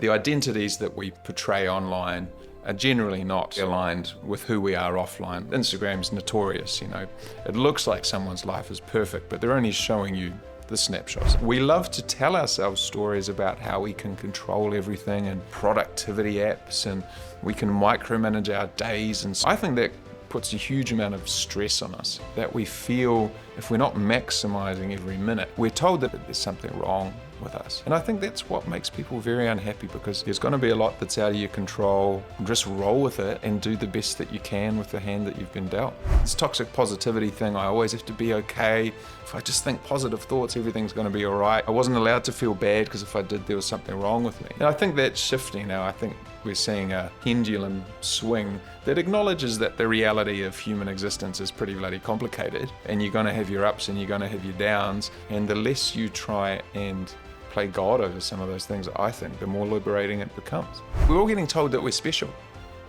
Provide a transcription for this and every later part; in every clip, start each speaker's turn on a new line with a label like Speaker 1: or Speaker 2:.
Speaker 1: The identities that we portray online are generally not aligned with who we are offline. Instagram's notorious, It looks like someone's life is perfect, but they're only showing you the snapshots. We love to tell ourselves stories about how we can control everything and productivity apps, and we can micromanage our days. And I think that puts a huge amount of stress on us, that we feel if we're not maximizing every minute, we're told that there's something wrong with us. And I think that's what makes people very unhappy, because there's going to be a lot that's out of your control. Just roll with it and do the best that you can with the hand that you've been dealt. This toxic positivity thing, I always have to be okay. If I just think positive thoughts, everything's going to be all right. I wasn't allowed to feel bad because if I did, there was something wrong with me. And I think that's shifting now. I think we're seeing a pendulum swing that acknowledges that the reality of human existence is pretty bloody complicated, and you're going to have your ups and you're going to have your downs, and the less you try and play God over some of those things, I think, the more liberating it becomes. We're all getting told that we're special,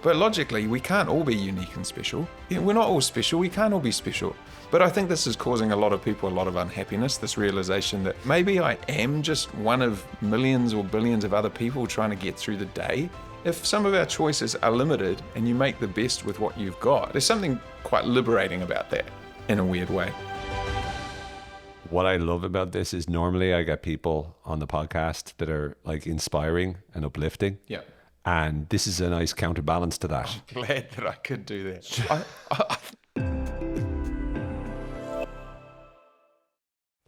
Speaker 1: but logically we can't all be unique and special. We're not all special, we can't all be special. But I think this is causing a lot of people a lot of unhappiness, this realization that maybe I am just one of millions or billions of other people trying to get through the day. If some of our choices are limited and you make the best with what you've got, there's something quite liberating about that in a weird way.
Speaker 2: What I love about this is normally I get people on the podcast that are like inspiring and uplifting.
Speaker 1: Yeah.
Speaker 2: And this is a nice counterbalance to that.
Speaker 1: I'm glad that I could do that.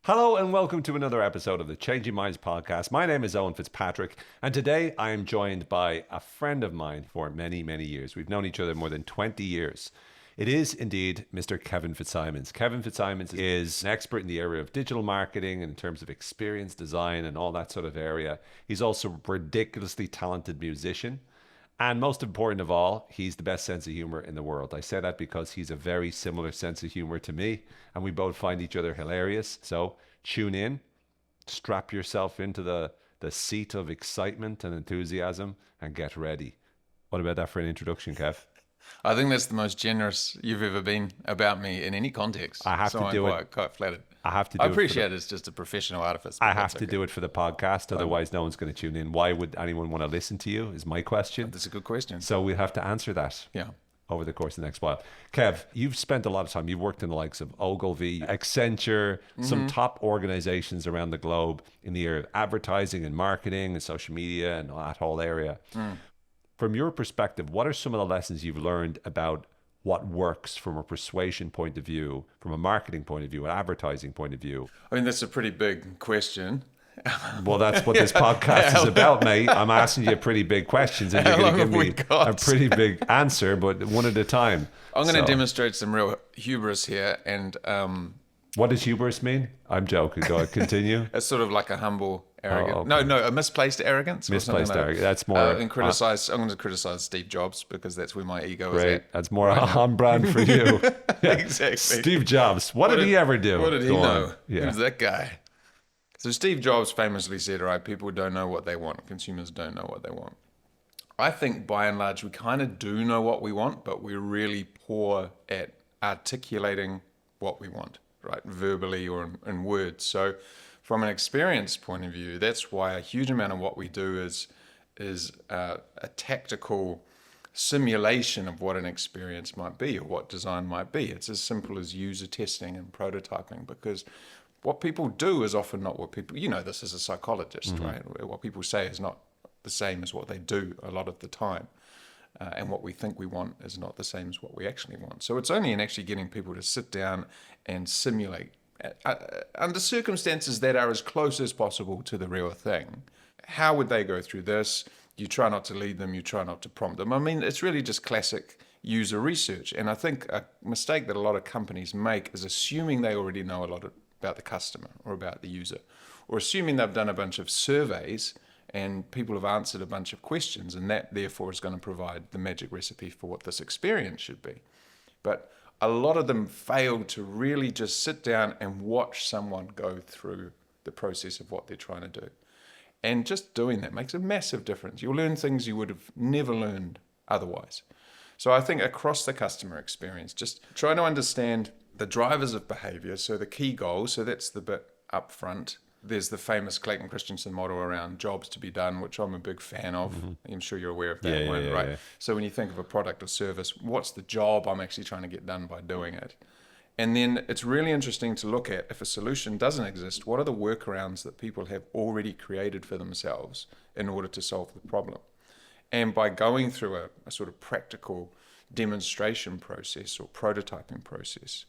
Speaker 2: Hello and welcome to another episode of the Changing Minds podcast. My name is Owen Fitzpatrick, and today I am joined by a friend of mine for many, many years. We've known each other more than 20 years. It is indeed Mr. Kev Fitzsimons. Kev Fitzsimons is an expert in the area of digital marketing in terms of experience design and all that sort of area. He's also a ridiculously talented musician. And most important of all, he's the best sense of humor in the world. I say that because he's a very similar sense of humor to me, and we both find each other hilarious. So tune in, strap yourself into the seat of excitement and enthusiasm, and get ready. What about that for an introduction, Kev?
Speaker 1: I think that's the most generous you've ever been about me in any context.
Speaker 2: I have to do it.
Speaker 1: Quite flattered.
Speaker 2: I
Speaker 1: appreciate it's just a professional artifice.
Speaker 2: I have to do it for the podcast, otherwise no one's going to tune in. Why would anyone want to listen to you is my question.
Speaker 1: That's a good question.
Speaker 2: So we have to answer that.
Speaker 1: Yeah.
Speaker 2: Over the course of the next while. Kev, you've spent a lot of time, you've worked in the likes of Ogilvy, Accenture, some top organizations around the globe in the area of advertising and marketing and social media and that whole area. From your perspective, what are some of the lessons you've learned about what works from a persuasion point of view, from a marketing point of view, an advertising point of view?
Speaker 1: I mean, that's a pretty big question.
Speaker 2: Well, that's what this podcast is about, mate. I'm asking you pretty big questions and you're going to give me a pretty big answer, but one at a time.
Speaker 1: I'm going to demonstrate some real hubris here. And
Speaker 2: what does hubris mean? I'm joking. Go ahead, continue.
Speaker 1: It's sort of like a humble arrogance.
Speaker 2: Okay.
Speaker 1: No, a misplaced arrogance.
Speaker 2: Misplaced arrogance. That's more.
Speaker 1: And I'm going to criticize Steve Jobs because that's where my ego is at.
Speaker 2: That's more on brand for you.
Speaker 1: Yeah. Exactly.
Speaker 2: Steve Jobs. What did he ever do?
Speaker 1: What did he know?
Speaker 2: Yeah.
Speaker 1: Who's that guy? So Steve Jobs famously said, right, people don't know what they want. Consumers don't know what they want. I think by and large, we kind of do know what we want, but we're really poor at articulating what we want, right? Verbally or in words. So from an experience point of view, that's why a huge amount of what we do is a tactical simulation of what an experience might be or what design might be. It's as simple as user testing and prototyping, because what people do is often not what people, this as a psychologist, right? What people say is not the same as what they do a lot of the time. And what we think we want is not the same as what we actually want. So it's only in actually getting people to sit down and simulate under circumstances that are as close as possible to the real thing. How would they go through this? You try not to lead them, you try not to prompt them. I mean, it's really just classic user research. And I think a mistake that a lot of companies make is assuming they already know a lot about the customer or about the user, or assuming they've done a bunch of surveys and people have answered a bunch of questions, and that therefore is going to provide the magic recipe for what this experience should be. But a lot of them fail to really just sit down and watch someone go through the process of what they're trying to do. And just doing that makes a massive difference. You'll learn things you would have never learned otherwise. So I think across the customer experience, just try to understand the drivers of behavior, so the key goals, so that's the bit up front, there's the famous Clayton Christensen model around jobs to be done, which I'm a big fan of. I'm sure you're aware of that one, right? Yeah. So when you think of a product or service, what's the job I'm actually trying to get done by doing it? And then it's really interesting to look at, if a solution doesn't exist, what are the workarounds that people have already created for themselves in order to solve the problem? And by going through a sort of practical demonstration process or prototyping process,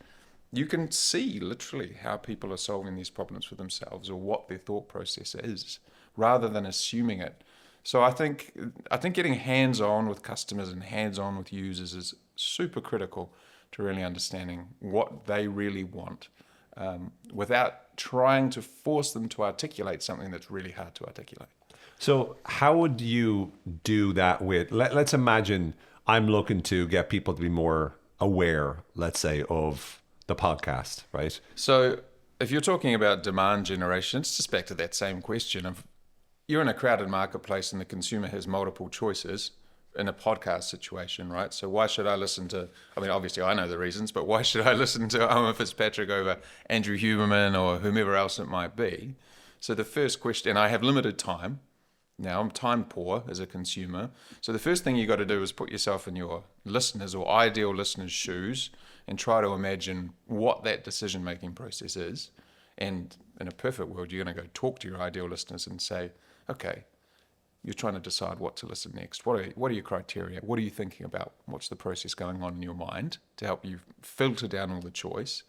Speaker 1: you can see literally how people are solving these problems for themselves or what their thought process is, rather than assuming it. So I think getting hands-on with customers and hands-on with users is super critical to really understanding what they really want, without trying to force them to articulate something that's really hard to articulate.
Speaker 2: So how would you do that with, let's imagine I'm looking to get people to be more aware, let's say, of the podcast, right?
Speaker 1: So if you're talking about demand generation, it's just back to that same question of, you're in a crowded marketplace and the consumer has multiple choices in a podcast situation, right? So why should I listen to, I mean, obviously I know the reasons, but why should I listen to Owen Fitzpatrick over Andrew Huberman or whomever else it might be? So the first question, and I have limited time. Now I'm time poor as a consumer. So the first thing you got to do is put yourself in your listeners or ideal listeners' shoes and try to imagine what that decision-making process is. And in a perfect world, you're going to go talk to your ideal listeners and say, okay, you're trying to decide what to listen next. What are your criteria? What are you thinking about? What's the process going on in your mind to help you filter down all the choice?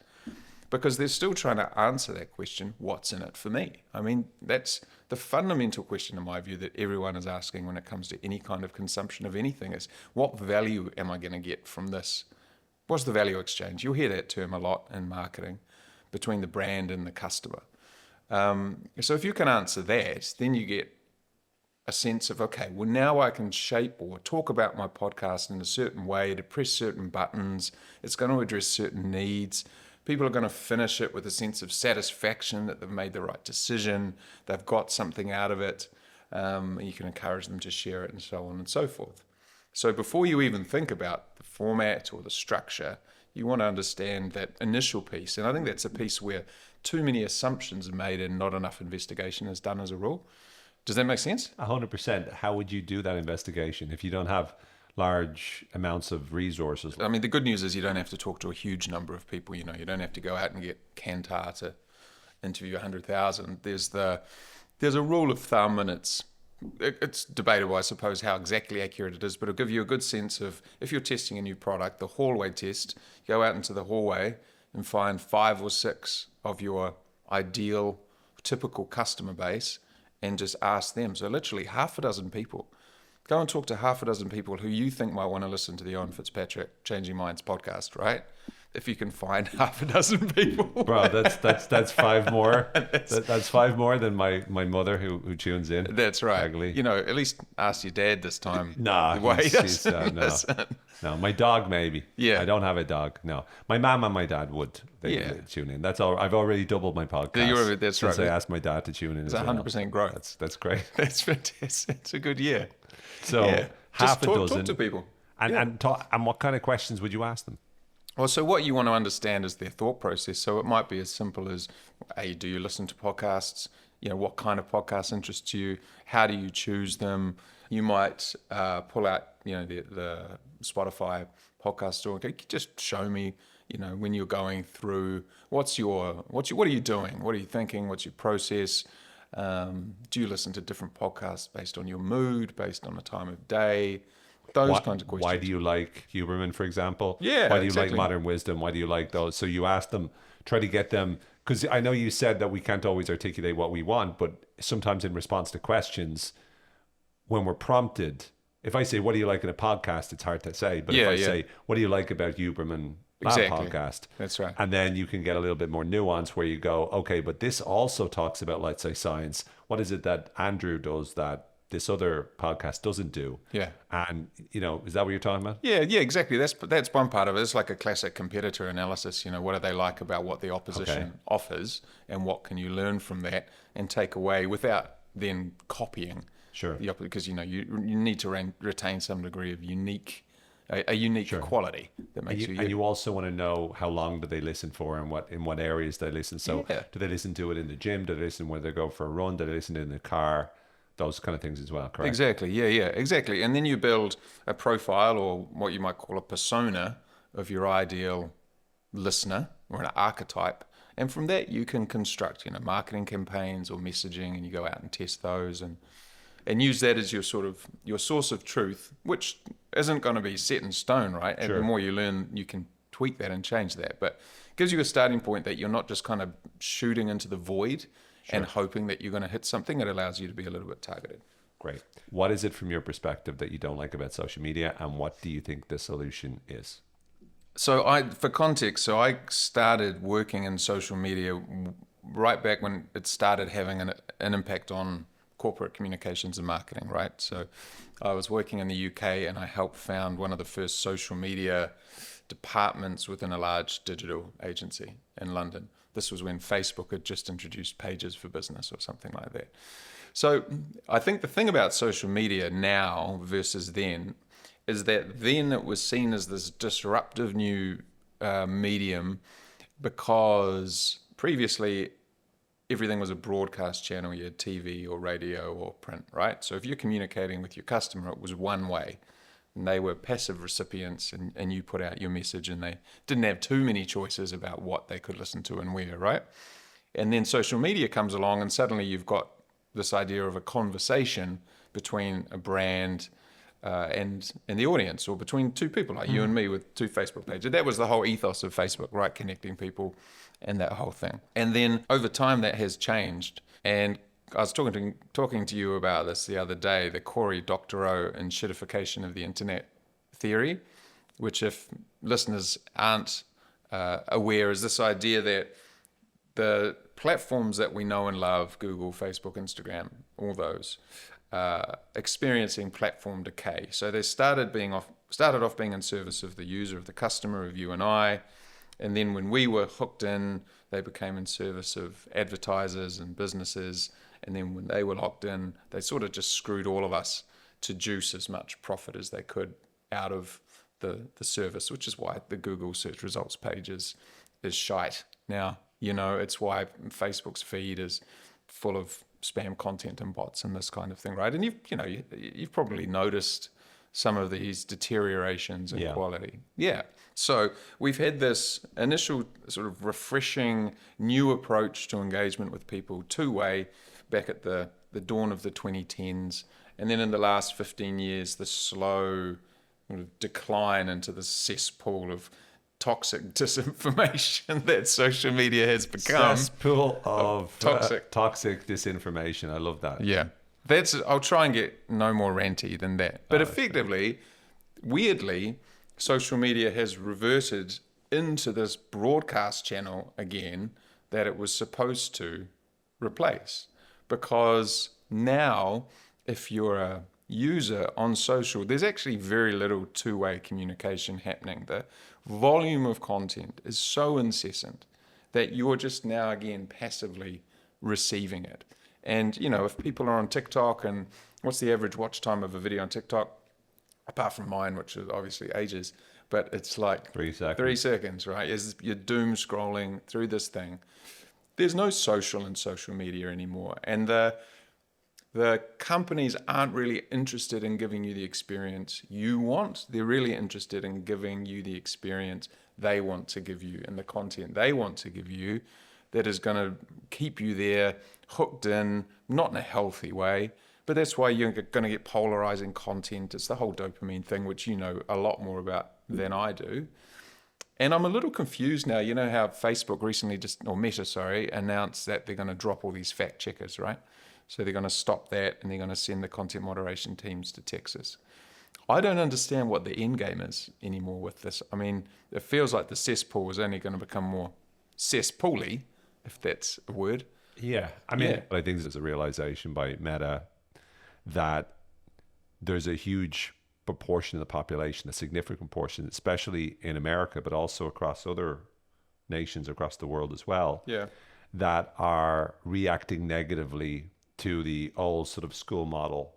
Speaker 1: Because they're still trying to answer that question, what's in it for me? I mean, that's the fundamental question, in my view, that everyone is asking when it comes to any kind of consumption of anything is, what value am I going to get from this? What's the value exchange? You'll hear that term a lot in marketing between the brand and the customer. So if you can answer that, then you get a sense of, okay, well, now I can shape or talk about my podcast in a certain way to press certain buttons. It's going to address certain needs. People are going to finish it with a sense of satisfaction that they've made the right decision. They've got something out of it. You can encourage them to share it and so on and so forth. So before you even think about the format or the structure, you want to understand that initial piece. And I think that's a piece where too many assumptions are made and not enough investigation is done as a rule. Does that make sense?
Speaker 2: 100%. How would you do that investigation if you don't have large amounts of resources?
Speaker 1: I mean, the good news is you don't have to talk to a huge number of people. You know, you don't have to go out and get Kantar to interview 100,000. There's a rule of thumb, and it's debatable, I suppose, how exactly accurate it is, but it'll give you a good sense of, if you're testing a new product, the hallway test, go out into the hallway and find 5 or 6 of your ideal, typical customer base and just ask them. So literally half a dozen people. Go and talk to half a dozen people who you think might want to listen to the Owen Fitzpatrick Changing Minds podcast, right? If you can find half a dozen people.
Speaker 2: Bro, that's 5 more. That's 5 more than my mother who tunes in.
Speaker 1: That's right.
Speaker 2: Regularly.
Speaker 1: You know, at least ask your dad this time.
Speaker 2: Nah, no. My dog maybe.
Speaker 1: Yeah.
Speaker 2: I don't have a dog. No. My mom and my dad would. They tune in. That's all. I've already doubled my podcast.
Speaker 1: That's
Speaker 2: since
Speaker 1: right.
Speaker 2: I asked my dad to tune in.
Speaker 1: It's 100% growth.
Speaker 2: That's great.
Speaker 1: That's fantastic. It's a good year.
Speaker 2: So half a dozen.
Speaker 1: Talk to people.
Speaker 2: And what kind of questions would you ask them?
Speaker 1: Well, so what you want to understand is their thought process. So it might be as simple as, A, do you listen to podcasts? You know, what kind of podcasts interest you? How do you choose them? You might pull out, you know, the Spotify podcast store. Okay, just show me, you know, when you're going through, what are you doing? What are you thinking? What's your process? Do you listen to different podcasts based on your mood, based on the time of day? Those kinds of questions.
Speaker 2: Why do you like Huberman, for example?
Speaker 1: Yeah,
Speaker 2: why do you
Speaker 1: exactly.
Speaker 2: like Modern Wisdom? Why do you like those? So you ask them, try to get them, because I know you said that we can't always articulate what we want, but sometimes in response to questions, when we're prompted, if I say, what do you like in a podcast? It's hard to say. But if I say, what do you like about Huberman?
Speaker 1: Exactly.
Speaker 2: Podcast.
Speaker 1: That's right.
Speaker 2: And then you can get a little bit more nuance where you go, okay, but this also talks about, let's say, science. What is it that Andrew does that this other podcast doesn't do?
Speaker 1: Yeah.
Speaker 2: And, you know, is that what you're talking about?
Speaker 1: Yeah, exactly. That's one part of it. It's like a classic competitor analysis. You know, what do they like about what the opposition offers, and what can you learn from that and take away without then copying.
Speaker 2: Sure.
Speaker 1: Because, you know, you need to retain some degree of unique a unique quality that makes you.
Speaker 2: And you also want to know how long do they listen for, and in what areas they listen. So do they listen to it in the gym? Do they listen when they go for a run? Do they listen in the car? Those kind of things as well, correct?
Speaker 1: Exactly. Yeah, exactly. And then you build a profile, or what you might call a persona, of your ideal listener, or an archetype. And from that you can construct, marketing campaigns or messaging, and you go out and test those and use that as your source of truth, which isn't going to be set in stone, right? And the more you learn, you can tweak that and change that. But it gives you a starting point that you're not just kind of shooting into the void and hoping that you're going to hit something. It allows you to be a little bit targeted.
Speaker 2: Great. What is it from your perspective that you don't like about social media, and what do you think the solution is?
Speaker 1: So for context, I started working in social media right back when it started having an impact on corporate communications and marketing, right? So I was working in the UK, and I helped found one of the first social media departments within a large digital agency in London. This was when Facebook had just introduced Pages for Business or something like that. So I think the thing about social media now versus then is that then it was seen as this disruptive new medium, because previously everything was a broadcast channel. You had TV or radio or print, right? So if you're communicating with your customer, it was one way. And they were passive recipients, and you put out your message, and they didn't have too many choices about what they could listen to and where, right? And then social media comes along, and suddenly you've got this idea of a conversation between a brand and the audience, or between two people like you and me with two Facebook pages. That was the whole ethos of Facebook, right? Connecting people and that whole thing. And then over time that has changed. And I was talking to you about this the other day, the Cory Doctorow and shitification of the internet theory, which, if listeners aren't aware, is this idea that the platforms that we know and love, Google, Facebook, Instagram, all those, experiencing platform decay. So they started off being in service of the user, of the customer, of you and I. And then when we were hooked in, they became in service of advertisers and businesses. And then when they were locked in, they sort of just screwed all of us to juice as much profit as they could out of the service, which is why the Google search results page is shite now. It's why Facebook's feed is full of spam content and bots and this kind of thing, right? And you've probably noticed some of these deteriorations in quality. Yeah. So we've had this initial sort of refreshing new approach to engagement with people, two-way, back at the dawn of the 2010s. And then in the last 15 years, the slow sort of decline into the cesspool of toxic disinformation that social media has become.
Speaker 2: Cesspool of toxic disinformation. I love that.
Speaker 1: Yeah. I'll try and get no more ranty than that. But effectively, weirdly, social media has reverted into this broadcast channel again that it was supposed to replace. Because now, if you're a user on social, there's actually very little two-way communication happening. The volume of content is so incessant that you're just now again passively receiving it. And if people are on TikTok, and what's the average watch time of a video on TikTok, apart from mine, which is obviously ages, but it's like
Speaker 2: 3 seconds.
Speaker 1: 3 seconds, right? You're doom scrolling through this thing. There's no social in social media anymore, and the companies aren't really interested in giving you the experience you want. They're really interested in giving you the experience they want to give you, and the content they want to give you that is going to keep you there, hooked in, not in a healthy way. But that's why you're going to get polarizing content. It's the whole dopamine thing, which you know a lot more about than I do. And I'm a little confused now. You know how Facebook recently Meta, announced that they're going to drop all these fact checkers, right? So they're going to stop that, and they're going to send the content moderation teams to Texas. I don't understand what the end game is anymore with this. I mean, it feels like the cesspool is only going to become more cesspool-y, if that's a word.
Speaker 2: Yeah. I mean, I think there's a realization by Meta that there's a huge proportion of the population, a significant portion, especially in America, but also across other nations across the world as well, that are reacting negatively to the old sort of school model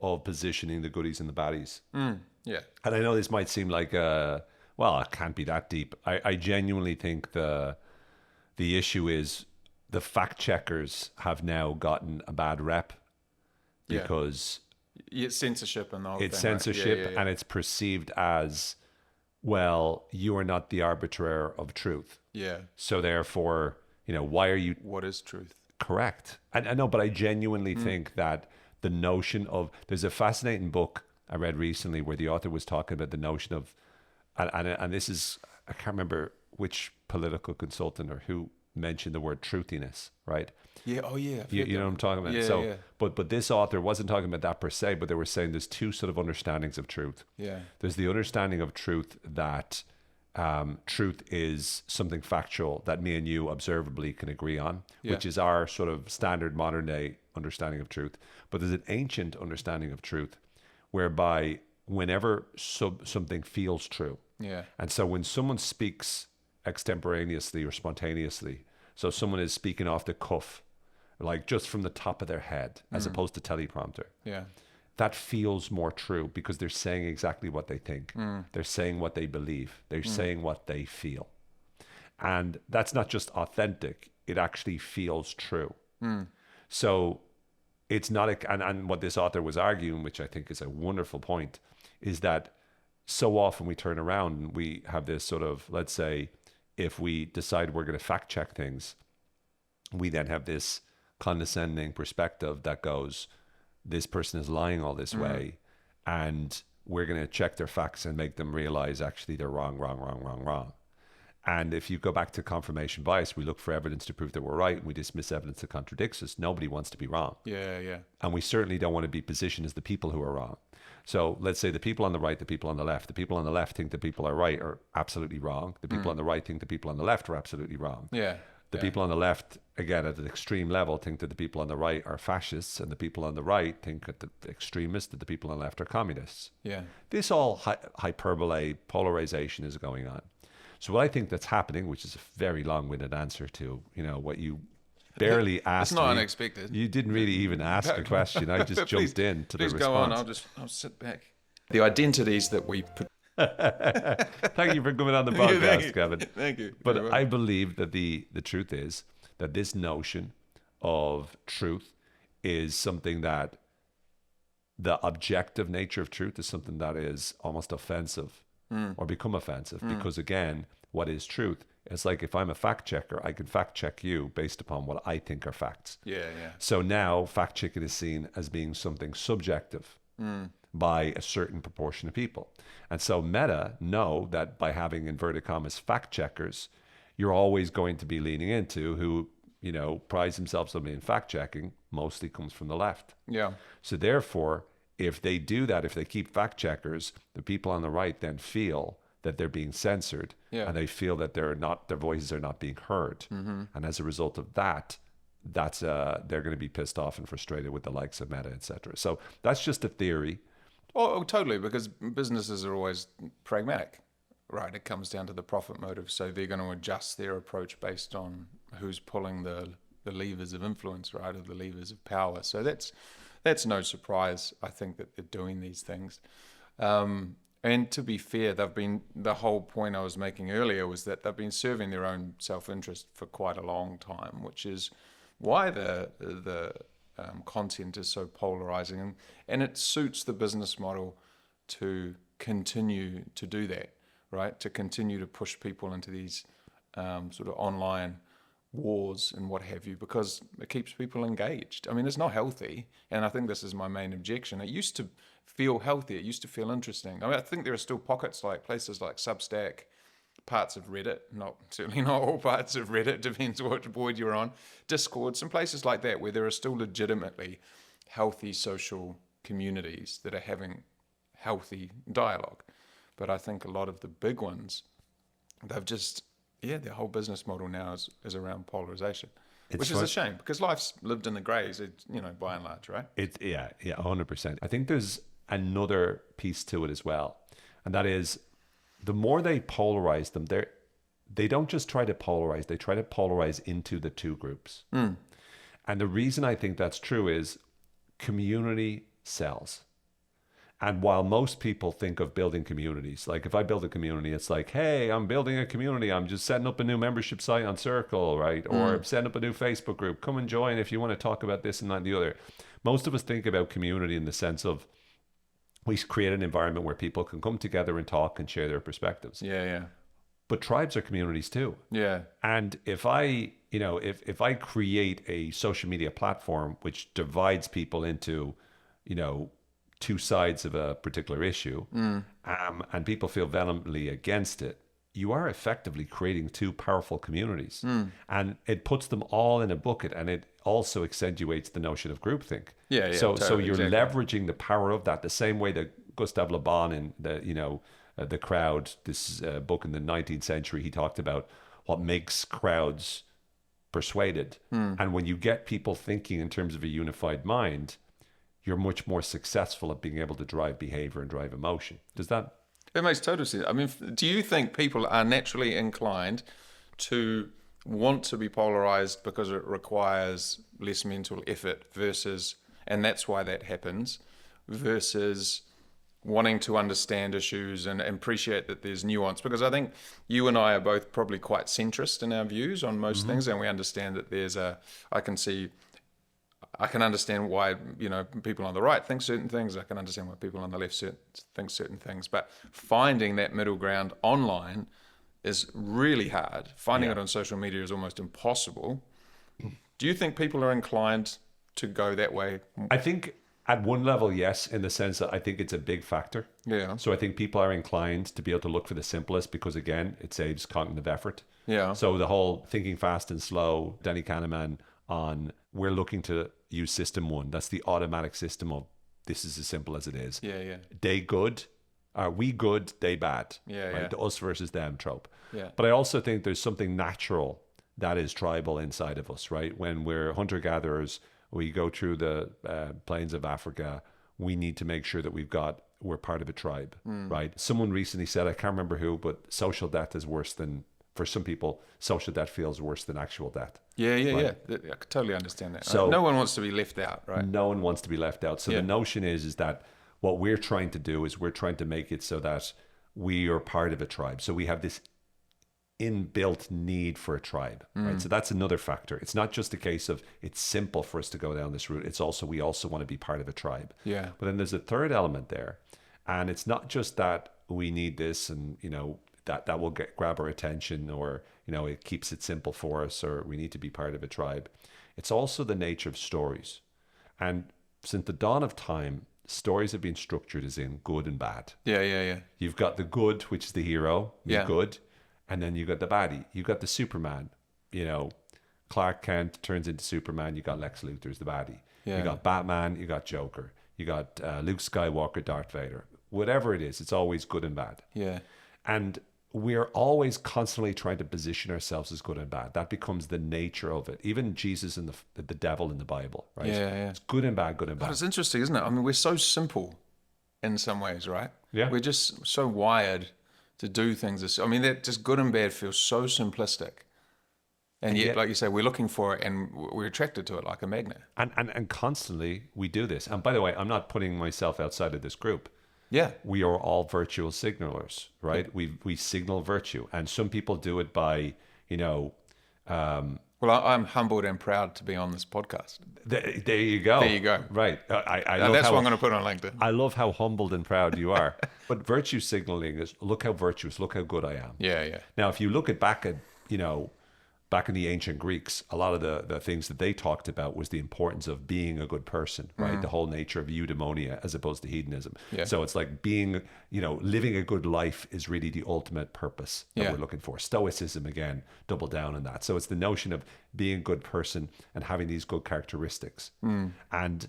Speaker 2: of positioning the goodies and the baddies.
Speaker 1: Yeah.
Speaker 2: And I know this might seem like well, it can't be that deep. I genuinely think the issue is the fact checkers have now gotten a bad rep
Speaker 1: Yeah.
Speaker 2: because
Speaker 1: It's censorship and the whole
Speaker 2: it's
Speaker 1: thing, right?
Speaker 2: censorship and it's perceived as, well, you are not the arbiter of truth.
Speaker 1: Yeah.
Speaker 2: So therefore, why are you
Speaker 1: What is truth?
Speaker 2: correct? And I know, but I genuinely think that the notion of, there's a fascinating book I read recently where the author was talking about the notion of, and this is, I can't remember which political consultant or who mentioned the word truthiness, right?
Speaker 1: Yeah. Oh, yeah.
Speaker 2: You know what I'm talking about?
Speaker 1: Yeah,
Speaker 2: So,
Speaker 1: yeah.
Speaker 2: but this author wasn't talking about that per se, but they were saying there's two sort of understandings of truth.
Speaker 1: Yeah.
Speaker 2: There's the understanding of truth that truth is something factual that me and you observably can agree on, which is our sort of standard modern day understanding of truth. But there's an ancient understanding of truth whereby whenever something feels true.
Speaker 1: Yeah.
Speaker 2: And so when someone speaks extemporaneously or spontaneously, so someone is speaking off the cuff, like just from the top of their head, as opposed to teleprompter.
Speaker 1: Yeah.
Speaker 2: That feels more true because they're saying exactly what they think. They're saying what they believe. They're saying what they feel. And that's not just authentic. It actually feels true. So it's not, and what this author was arguing, which I think is a wonderful point, is that so often we turn around and we have this sort of, let's say, if we decide we're going to fact check things, we then have this condescending perspective that goes, this person is lying all this way, and we're going to check their facts and make them realize actually they're wrong. And if you go back to confirmation bias, we look for evidence to prove that we're right and we dismiss evidence that contradicts us. Nobody wants to be wrong.
Speaker 1: Yeah. Yeah.
Speaker 2: And we certainly don't want to be positioned as the people who are wrong. So let's say the people on the right, the people on the left. The people on the left think the people are right are absolutely wrong. The people on the right think the people on the left are absolutely wrong.
Speaker 1: Yeah.
Speaker 2: The people on the left, again, at an extreme level, think that the people on the right are fascists, and the people on the right think that the extremists, that the people on the left are communists.
Speaker 1: Yeah.
Speaker 2: This all hyperbole, polarization is going on. So what I think that's happening, which is a very long-winded answer to, what you barely asked.
Speaker 1: It's not
Speaker 2: me.
Speaker 1: unexpected.
Speaker 2: You didn't really even ask a question. I just jumped in to the
Speaker 1: Please
Speaker 2: response.
Speaker 1: go on. I'll sit back. The identities that we put.
Speaker 2: Thank you for coming on the podcast, Kevin.
Speaker 1: Thank you.
Speaker 2: But I believe that the truth is that this notion of truth is something that the objective nature of truth is something that is almost offensive or become offensive because, again, what is truth? It's like if I'm a fact checker, I can fact check you based upon what I think are facts.
Speaker 1: Yeah.
Speaker 2: So now fact checking is seen as being something subjective by a certain proportion of people. And so Meta know that by having inverted commas fact checkers, you're always going to be leaning into who, prides themselves on being fact checking, mostly comes from the left.
Speaker 1: Yeah.
Speaker 2: So therefore, if they do that, if they keep fact checkers, the people on the right then feel that they're being censored and they feel that their voices are not being heard. And as a result of that, they're going to be pissed off and frustrated with the likes of Meta, etc. So that's just a theory.
Speaker 1: Oh, totally, because businesses are always pragmatic, right? It comes down to the profit motive, so they're going to adjust their approach based on who's pulling the levers of influence, right, or the levers of power. So that's no surprise, I think, that they're doing these things. And to be fair, the whole point I was making earlier was that they've been serving their own self-interest for quite a long time, which is why the content is so polarizing, and it suits the business model to continue to do that, right? To continue to push people into these sort of online wars and what have you, because it keeps people engaged. I mean, it's not healthy, and I think this is my main objection. It used to feel healthy. It used to feel interesting. I mean, I think there are still pockets, like places like Substack, parts of Reddit, certainly not all parts of Reddit, depends what board you're on, Discord, some places like that where there are still legitimately healthy social communities that are having healthy dialogue. But I think a lot of the big ones, they've just, their whole business model now is around polarization, which is a shame because life's lived in the greys, by and large, right?
Speaker 2: 100%. I think there's another piece to it as well, and that is the more they polarize them, they don't just try to polarize, they try to polarize into the two groups. And the reason I think that's true is community sells. And while most people think of building communities, like if I build a community, it's like, hey, I'm building a community. I'm just setting up a new membership site on Circle, right? Or I'm setting up a new Facebook group. Come and join if you want to talk about this and that and the other. Most of us think about community in the sense of we create an environment where people can come together and talk and share their perspectives.
Speaker 1: Yeah.
Speaker 2: But tribes are communities too.
Speaker 1: Yeah.
Speaker 2: And if I, if I create a social media platform which divides people into, two sides of a particular issue, and people feel vehemently against it, you are effectively creating two powerful communities. And it puts them all in a bucket, and it also accentuates the notion of groupthink.
Speaker 1: Yeah.
Speaker 2: So
Speaker 1: Totally,
Speaker 2: you're
Speaker 1: exactly.
Speaker 2: leveraging the power of that, the same way that Gustave Le Bon in The Crowd, this book in the 19th century, he talked about what makes crowds persuaded. And when you get people thinking in terms of a unified mind, you're much more successful at being able to drive behavior and drive emotion. Does that?
Speaker 1: It makes total sense. I mean, do you think people are naturally inclined to want to be polarized because it requires less mental effort versus, and that's why that happens, versus wanting to understand issues and appreciate that there's nuance? Because I think you and I are both probably quite centrist in our views on most things, and we understand that I can understand why people on the right think certain things. I can understand why people on the left think certain things. But finding that middle ground online is really hard. Finding it on social media is almost impossible. Do you think people are inclined to go that way?
Speaker 2: I think at one level, yes, in the sense that I think it's a big factor.
Speaker 1: Yeah.
Speaker 2: So I think people are inclined to be able to look for the simplest because, again, it saves cognitive effort.
Speaker 1: Yeah.
Speaker 2: So the whole thinking fast and slow, Danny Kahneman on, we're looking to use system one. That's the automatic system of this is as simple as it is.
Speaker 1: Yeah.
Speaker 2: They good, are we good, they bad.
Speaker 1: Yeah.
Speaker 2: Right? The us versus them trope.
Speaker 1: Yeah.
Speaker 2: But I also think there's something natural that is tribal inside of us, right? When we're hunter-gatherers, we go through the plains of Africa, we need to make sure that we're part of a tribe, right? Someone recently said, I can't remember who, but social death is worse than, for some people, social death feels worse than actual death.
Speaker 1: Yeah. I could totally understand that.
Speaker 2: So
Speaker 1: no one wants to be left out, right?
Speaker 2: No one wants to be left out. So the notion is that what we're trying to do is we're trying to make it so that we are part of a tribe. So we have this inbuilt need for a tribe, right? So that's another factor. It's not just a case of it's simple for us to go down this route. It's also, we also want to be part of a tribe.
Speaker 1: Yeah.
Speaker 2: But then there's a third element there. And it's not just that we need this and, that will grab our attention, or, it keeps it simple for us, or we need to be part of a tribe. It's also the nature of stories. And since the dawn of time, stories have been structured as in good and bad.
Speaker 1: Yeah.
Speaker 2: You've got the good, which is the hero, good. And then you got the baddie. You got the Superman. Clark Kent turns into Superman. You got Lex Luthor's the baddie.
Speaker 1: Yeah.
Speaker 2: You got Batman. You got Joker. You got Luke Skywalker, Darth Vader. Whatever it is, it's always good and bad.
Speaker 1: Yeah.
Speaker 2: And we're always constantly trying to position ourselves as good and bad. That becomes the nature of it. Even Jesus and the devil in the Bible, right?
Speaker 1: Yeah.
Speaker 2: It's good and bad, good and
Speaker 1: But
Speaker 2: bad.
Speaker 1: it's interesting, isn't it? I mean, we're so simple in some ways, right?
Speaker 2: Yeah.
Speaker 1: We're just so wired to do things. I mean, that just good and bad feels so simplistic. And yet, like you say, we're looking for it and we're attracted to it like a magnet.
Speaker 2: And constantly we do this. And by the way, I'm not putting myself outside of this group.
Speaker 1: Yeah.
Speaker 2: We are all virtual signalers, right?
Speaker 1: Yeah.
Speaker 2: We signal virtue. And some people do it by,
Speaker 1: Well, I'm humbled and proud to be on this podcast.
Speaker 2: there you go.
Speaker 1: There you go.
Speaker 2: Right. I
Speaker 1: Now,
Speaker 2: love
Speaker 1: that's
Speaker 2: how,
Speaker 1: what I'm going to put on LinkedIn.
Speaker 2: I love how humbled and proud you are. But virtue signaling is, look how virtuous, look how good I am.
Speaker 1: Yeah.
Speaker 2: Now, if you look back at, back in the ancient Greeks, a lot of the things that they talked about was the importance of being a good person, right? The whole nature of eudaimonia as opposed to hedonism.
Speaker 1: Yeah.
Speaker 2: So it's like being, living a good life is really the ultimate purpose that we're looking for. Stoicism, again, double down on that. So it's the notion of being a good person and having these good characteristics. And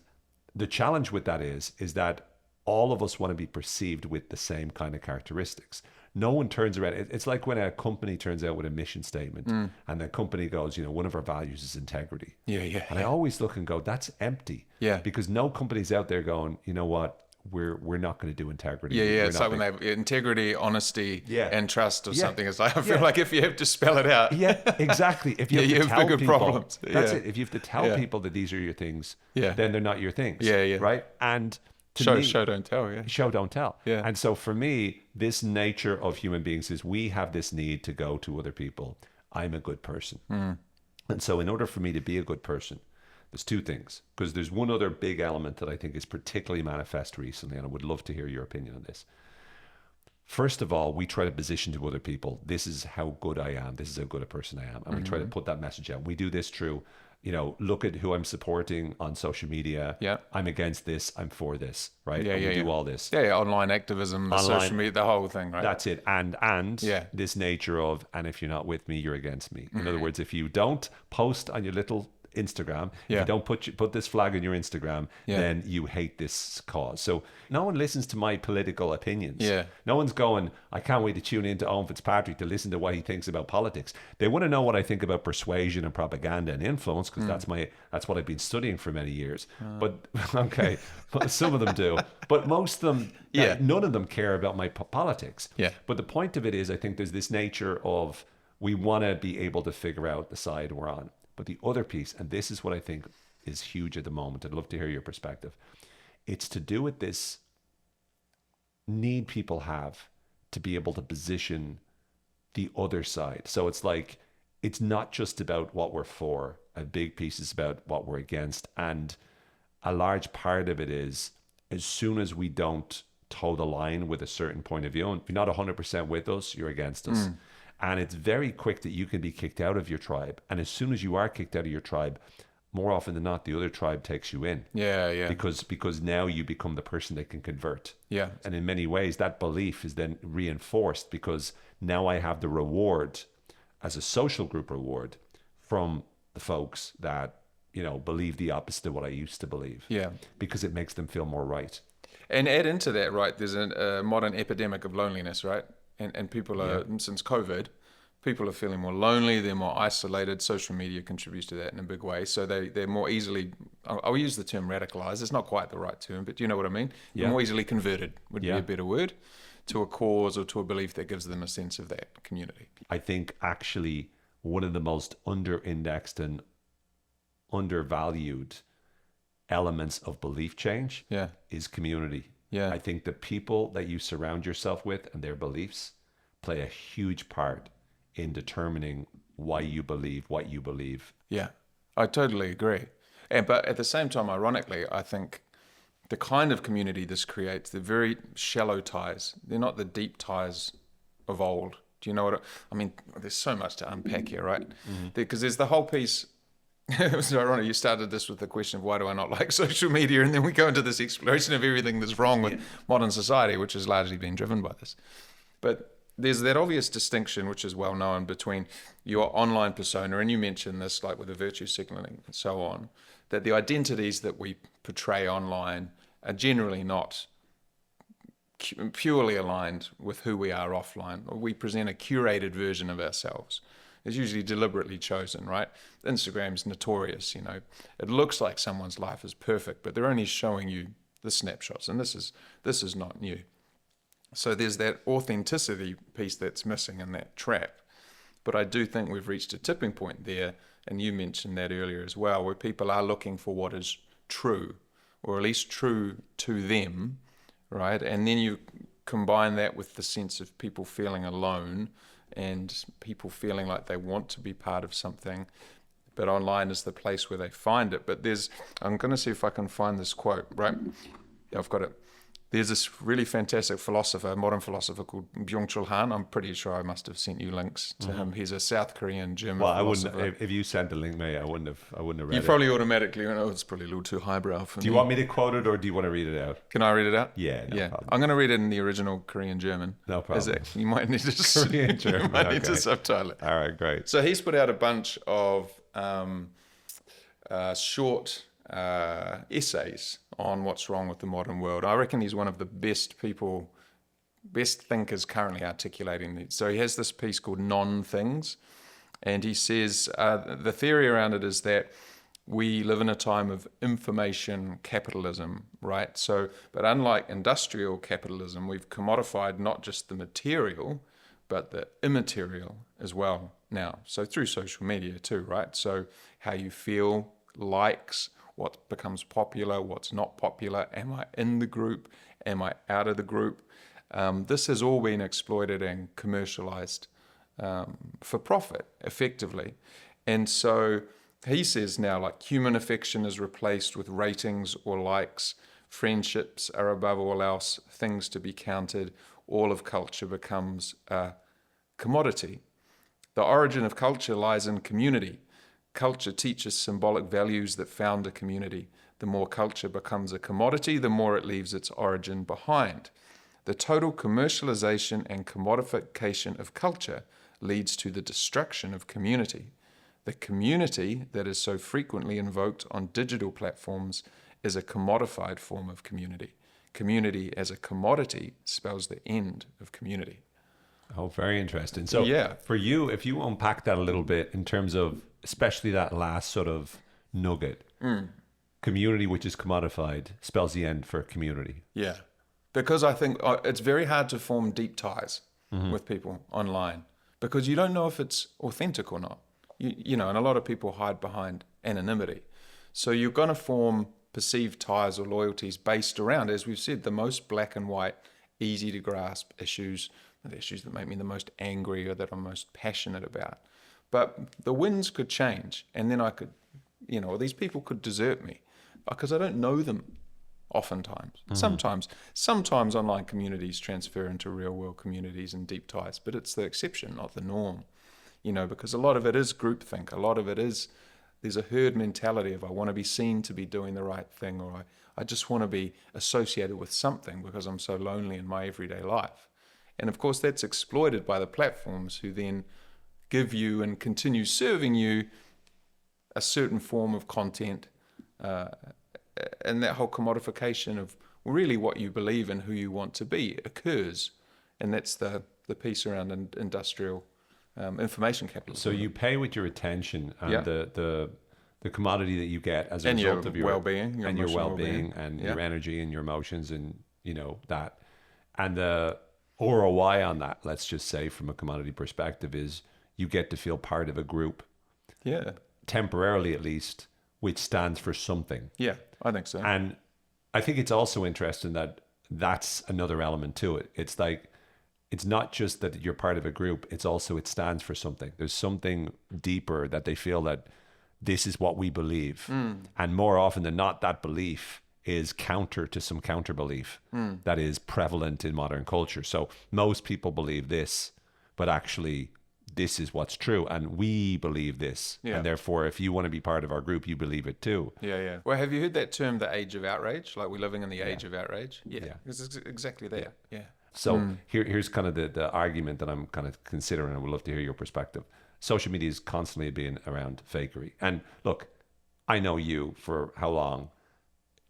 Speaker 2: the challenge with that is that all of us want to be perceived with the same kind of characteristics. No one turns around. It's like when a company turns out with a mission statement and the company goes, one of our values is integrity.
Speaker 1: Yeah.
Speaker 2: And I always look and go, that's empty.
Speaker 1: Yeah.
Speaker 2: Because no company's out there going, you know what, we're not going to do integrity.
Speaker 1: Yeah.
Speaker 2: We're
Speaker 1: It's
Speaker 2: not
Speaker 1: like when they have integrity, honesty,
Speaker 2: Yeah.
Speaker 1: and trust or
Speaker 2: Yeah.
Speaker 1: something. It's like, I feel
Speaker 2: Yeah.
Speaker 1: like if you have to spell it out.
Speaker 2: Yeah, exactly. If you have
Speaker 1: you
Speaker 2: to
Speaker 1: have
Speaker 2: tell
Speaker 1: bigger
Speaker 2: people,
Speaker 1: problems.
Speaker 2: that's
Speaker 1: Yeah.
Speaker 2: it. If you have to tell
Speaker 1: Yeah.
Speaker 2: people that these are your things,
Speaker 1: Yeah.
Speaker 2: then they're not your things.
Speaker 1: Yeah.
Speaker 2: Right? And
Speaker 1: Show don't tell, yeah.
Speaker 2: Show don't tell.
Speaker 1: Yeah.
Speaker 2: And so for me, this nature of human beings is we have this need to go to other people. I'm a good person. And so in order for me to be a good person, there's two things, because there's one other big element that I think is particularly manifest recently, and I would love to hear your opinion on this. First of all, we try to position to other people, this is how good I am, this is how good a person I am. And we try to put that message out. We do this through, look at who I'm supporting on social media.
Speaker 1: Yeah.
Speaker 2: I'm against this, I'm for this, right?
Speaker 1: Yeah,
Speaker 2: and
Speaker 1: yeah,
Speaker 2: we do
Speaker 1: yeah.
Speaker 2: all this.
Speaker 1: Yeah, online activism, social media, the whole thing, right?
Speaker 2: That's it. And
Speaker 1: Yeah.
Speaker 2: this nature of, and if you're not with me, you're against me. In other words, if you don't post on your little Instagram, if
Speaker 1: Yeah.
Speaker 2: you don't put this flag on your Instagram,
Speaker 1: Yeah.
Speaker 2: then you hate this cause. So no one listens to my political opinions.
Speaker 1: Yeah.
Speaker 2: No one's going, I can't wait to tune into Owen Fitzpatrick to listen to what he thinks about politics. They want to know what I think about persuasion and propaganda and influence, because that's what I've been studying for many years. But okay, some of them do. But most of them,
Speaker 1: Yeah.
Speaker 2: none of them care about my politics.
Speaker 1: Yeah.
Speaker 2: But the point of it is, I think there's this nature of we want to be able to figure out the side we're on. But the other piece, and this is what I think is huge at the moment, I'd love to hear your perspective. It's to do with this need people have to be able to position the other side. So it's like, it's not just about what we're for. A big piece is about what we're against. And a large part of it is, as soon as we don't toe the line with a certain point of view, and if you're not 100% with us, you're against us. And it's very quick that you can be kicked out of your tribe. And as soon as you are kicked out of your tribe, more often than not, the other tribe takes you in.
Speaker 1: Yeah, yeah.
Speaker 2: Because now you become the person they can convert.
Speaker 1: Yeah.
Speaker 2: And in many ways, that belief is then reinforced, because now I have the reward as a social group reward from the folks that, believe the opposite of what I used to believe.
Speaker 1: Yeah.
Speaker 2: Because it makes them feel more right.
Speaker 1: And add into that, right, there's a modern epidemic of loneliness, right? And people are, since COVID, people are feeling more lonely, they're more isolated. Social media contributes to that in a big way. So they're more easily, I'll use the term radicalized, it's not quite the right term, but do you know what I mean?
Speaker 2: Yeah.
Speaker 1: They're more easily converted, would be a better word, to a cause or to a belief that gives them a sense of that community.
Speaker 2: I think actually one of the most under-indexed and undervalued elements of belief change is community.
Speaker 1: Yeah.
Speaker 2: I think the people that you surround yourself with and their beliefs play a huge part in determining why you believe what you believe.
Speaker 1: Yeah, I totally agree. But at the same time, ironically, I think the kind of community this creates, they're very shallow ties. They're not the deep ties of old. Do you know what I mean? There's so much to unpack here, right? Because there's the whole piece. It was ironic. You started this with the question of why do I not like social media, and then we go into this exploration of everything that's wrong with modern society, which has largely been driven by this. But there's that obvious distinction, which is well known, between your online persona, and you mentioned this, like with the virtue signaling and so on, that the identities that we portray online are generally not purely aligned with who we are offline. Or we present a curated version of ourselves. It's usually deliberately chosen, right? Instagram's notorious, It looks like someone's life is perfect, but they're only showing you the snapshots, and this is not new. So there's that authenticity piece that's missing in that trap. But I do think we've reached a tipping point there, and you mentioned that earlier as well, where people are looking for what is true, or at least true to them, right? And then you combine that with the sense of people feeling alone and people feeling like they want to be part of something, but online is the place where they find it. But I'm going to see if I can find this quote, right? Yeah, I've got it. There's this really fantastic philosopher, modern philosopher called Byung-Chul Han. I'm pretty sure I must have sent you links to him. He's a South Korean German philosopher.
Speaker 2: I wouldn't. If you sent the link, mate, I wouldn't have read
Speaker 1: You
Speaker 2: it.
Speaker 1: probably automatically went, it's probably a little too highbrow for me.
Speaker 2: Do you want me to quote it, or do you want to read it out?
Speaker 1: Can I read it out?
Speaker 2: Yeah, no problem.
Speaker 1: I'm going to read it in the original Korean German.
Speaker 2: No problem.
Speaker 1: You might need to
Speaker 2: Korean German.
Speaker 1: You might need to
Speaker 2: Okay.
Speaker 1: subtitle it.
Speaker 2: All right, great.
Speaker 1: So he's put out a bunch of short essays on what's wrong with the modern world. I reckon he's one of the best thinkers currently articulating these. So he has this piece called Non-Things, and he says the theory around it is that we live in a time of information capitalism, right? So, but unlike industrial capitalism, we've commodified not just the material, but the immaterial as well now. So through social media too, right? So how you feel, likes, what becomes popular, what's not popular. Am I in the group? Am I out of the group? This has all been exploited and commercialized for profit, effectively. And so he says now, like, human affection is replaced with ratings or likes. Friendships are above all else, things to be counted. All of culture becomes a commodity. The origin of culture lies in community. Culture teaches symbolic values that found a community. The more culture becomes a commodity, the more it leaves its origin behind. The total commercialization and commodification of culture leads to the destruction of community. The community that is so frequently invoked on digital platforms is a commodified form of community. Community as a commodity spells the end of community.
Speaker 2: Oh, very interesting. So for you, if you unpack that a little bit in terms of especially that last sort of nugget, community which is commodified spells the end for community.
Speaker 1: Yeah. Because I think it's very hard to form deep ties with people online because you don't know if it's authentic or not. You know, and a lot of people hide behind anonymity. So you're going to form perceived ties or loyalties based around, as we've said, the most black and white, easy to grasp issues, the issues that make me the most angry or that I'm most passionate about. But the winds could change, and then I could, you know, these people could desert me because I don't know them oftentimes. Sometimes online communities transfer into real world communities and deep ties, but it's the exception, not the norm, you know, because a lot of it is groupthink. A lot of it is, there's a herd mentality of I want to be seen to be doing the right thing, or I just want to be associated with something because I'm so lonely in my everyday life. And of course, that's exploited by the platforms who then give you and continue serving you a certain form of content, and that whole commodification of really what you believe and who you want to be occurs. And that's the piece around industrial information capitalism.
Speaker 2: So you pay with your attention and the commodity that you get as a result of your
Speaker 1: well-being,
Speaker 2: and your well-being and your energy and your emotions and, you know, that. And the ROI on that, let's just say from a commodity perspective, is you get to feel part of a group.
Speaker 1: Yeah.
Speaker 2: Temporarily at least, which stands for something.
Speaker 1: Yeah, I think so.
Speaker 2: And I think it's also interesting that that's another element to it. It's like, it's not just that you're part of a group, it's also it stands for something. There's something deeper that they feel that this is what we believe. And more often than not, that belief is counter to some counter belief that is prevalent in modern culture. So most people believe this, but actually this is what's true, and we believe this. And therefore, if you want to be part of our group, you believe it too.
Speaker 1: Yeah. Well, have you heard that term, the Age of Outrage? Like, we're living in the Age of Outrage? Yeah. It's exactly that. Yeah.
Speaker 2: So here's kind of the argument that I'm kind of considering. I would love to hear your perspective. Social media is constantly being around fakery. And look, I know you for how long.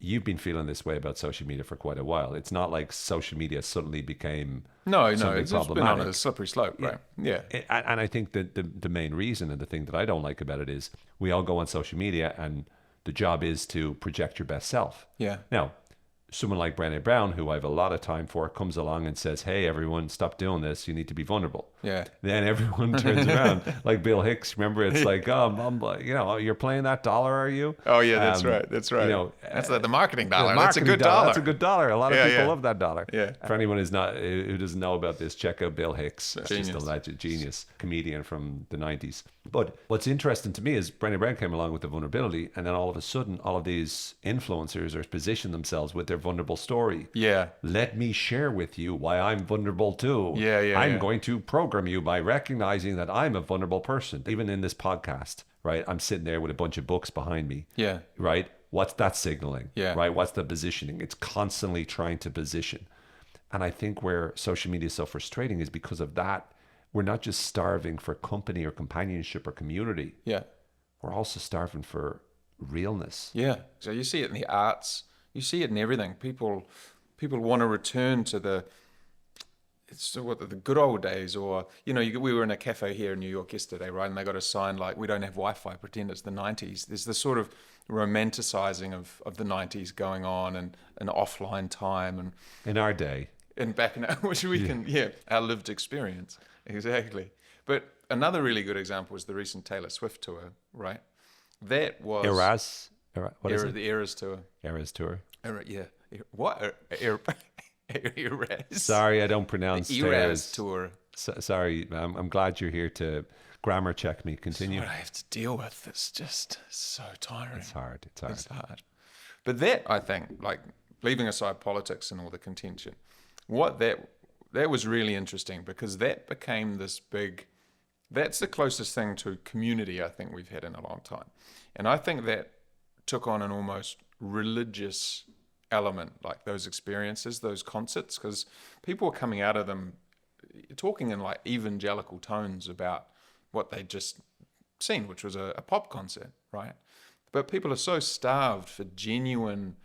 Speaker 2: You've been feeling this way about social media for quite a while. It's not like social media suddenly became
Speaker 1: it's been on a slippery slope, right? Yeah.
Speaker 2: And I think that the main reason and the thing that I don't like about it is we all go on social media and the job is to project your best self.
Speaker 1: Yeah.
Speaker 2: Now, someone like Brené Brown, who I have a lot of time for, comes along and says, hey, everyone, stop doing this. You need to be vulnerable.
Speaker 1: Yeah.
Speaker 2: Then everyone turns around. Like Bill Hicks, remember? It's like, you know, you're playing that dollar, are you?
Speaker 1: Oh, yeah, that's right. That's right.
Speaker 2: You know,
Speaker 1: that's the marketing dollar. That's a good dollar.
Speaker 2: That's a good dollar. A lot of people love that dollar.
Speaker 1: Yeah.
Speaker 2: For anyone who doesn't know about this, check out Bill Hicks. Just a legend, genius comedian from the 90s. But what's interesting to me is Brené Brown came along with the vulnerability, and then all of a sudden, all of these influencers are positioning themselves with their vulnerable story.
Speaker 1: Yeah.
Speaker 2: Let me share with you why I'm vulnerable too.
Speaker 1: I'm
Speaker 2: going to program you by recognizing that I'm a vulnerable person. Even in this podcast, right? I'm sitting there with a bunch of books behind me.
Speaker 1: Yeah.
Speaker 2: Right? What's that signaling?
Speaker 1: Yeah.
Speaker 2: Right? What's the positioning? It's constantly trying to position. And I think where social media is so frustrating is because of that. We're not just starving for company or companionship or community.
Speaker 1: Yeah.
Speaker 2: We're also starving for realness.
Speaker 1: Yeah. So you see it in the arts. You see it in everything. People want to return to the good old days, or, you know, we were in a cafe here in New York yesterday, right? And they got a sign like, we don't have Wi-Fi, pretend it's the 90s. There's this sort of romanticizing of the 90s going on, and an offline time. And
Speaker 2: in our day.
Speaker 1: And back in which we can, our lived experience. Exactly. But another really good example was the recent Taylor Swift tour, right? That was...
Speaker 2: What is it?
Speaker 1: The Eras tour.
Speaker 2: Eras tour.
Speaker 1: Yeah. What? Eras.
Speaker 2: Sorry, I don't pronounce
Speaker 1: The Eras
Speaker 2: stairs.
Speaker 1: tour.
Speaker 2: Sorry, I'm glad you're here to grammar check me. Continue.
Speaker 1: What I have to deal with. It's just so tiring.
Speaker 2: It's hard.
Speaker 1: It's hard. But that, I think, like, leaving aside politics and all the contention, that was really interesting, because that became this big, that's the closest thing to community I think we've had in a long time. And I think that took on an almost religious element, like those experiences, those concerts, because people were coming out of them talking in like evangelical tones about what they'd just seen, which was a pop concert, right? But people are so starved for genuine,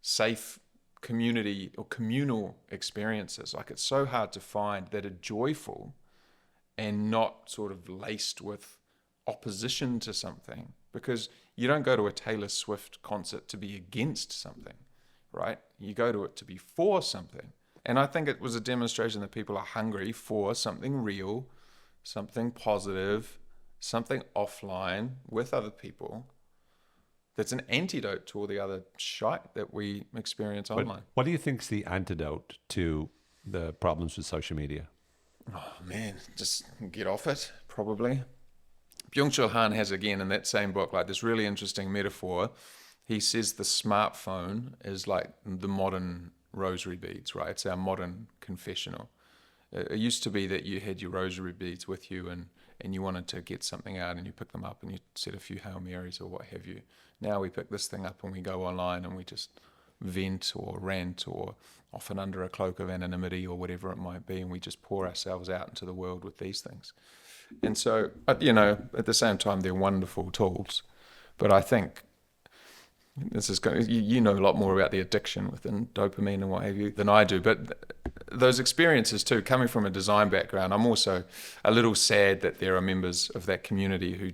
Speaker 1: safe community or communal experiences. Like, it's so hard to find that are joyful and not sort of laced with opposition to something, because you don't go to a Taylor Swift concert to be against something, right? You go to it to be for something. And I think it was a demonstration that people are hungry for something real, something positive, something offline with other people, that's an antidote to all the other shite that we experience online.
Speaker 2: What do you think is the antidote to the problems with social media?
Speaker 1: Oh man, just get off it, probably. Byung-Chul Han has, again, in that same book, like this really interesting metaphor. He says the smartphone is like the modern rosary beads, right? It's our modern confessional. It used to be that you had your rosary beads with you and you wanted to get something out and you pick them up and you said a few Hail Marys or what have you. Now we pick this thing up and we go online and we just vent or rant, or often under a cloak of anonymity or whatever it might be, and we just pour ourselves out into the world with these things. And so, you know, at the same time, they're wonderful tools. But I think this is going to, you know a lot more about the addiction within dopamine and what have you than I do. But those experiences too, coming from a design background, I'm also a little sad that there are members of that community who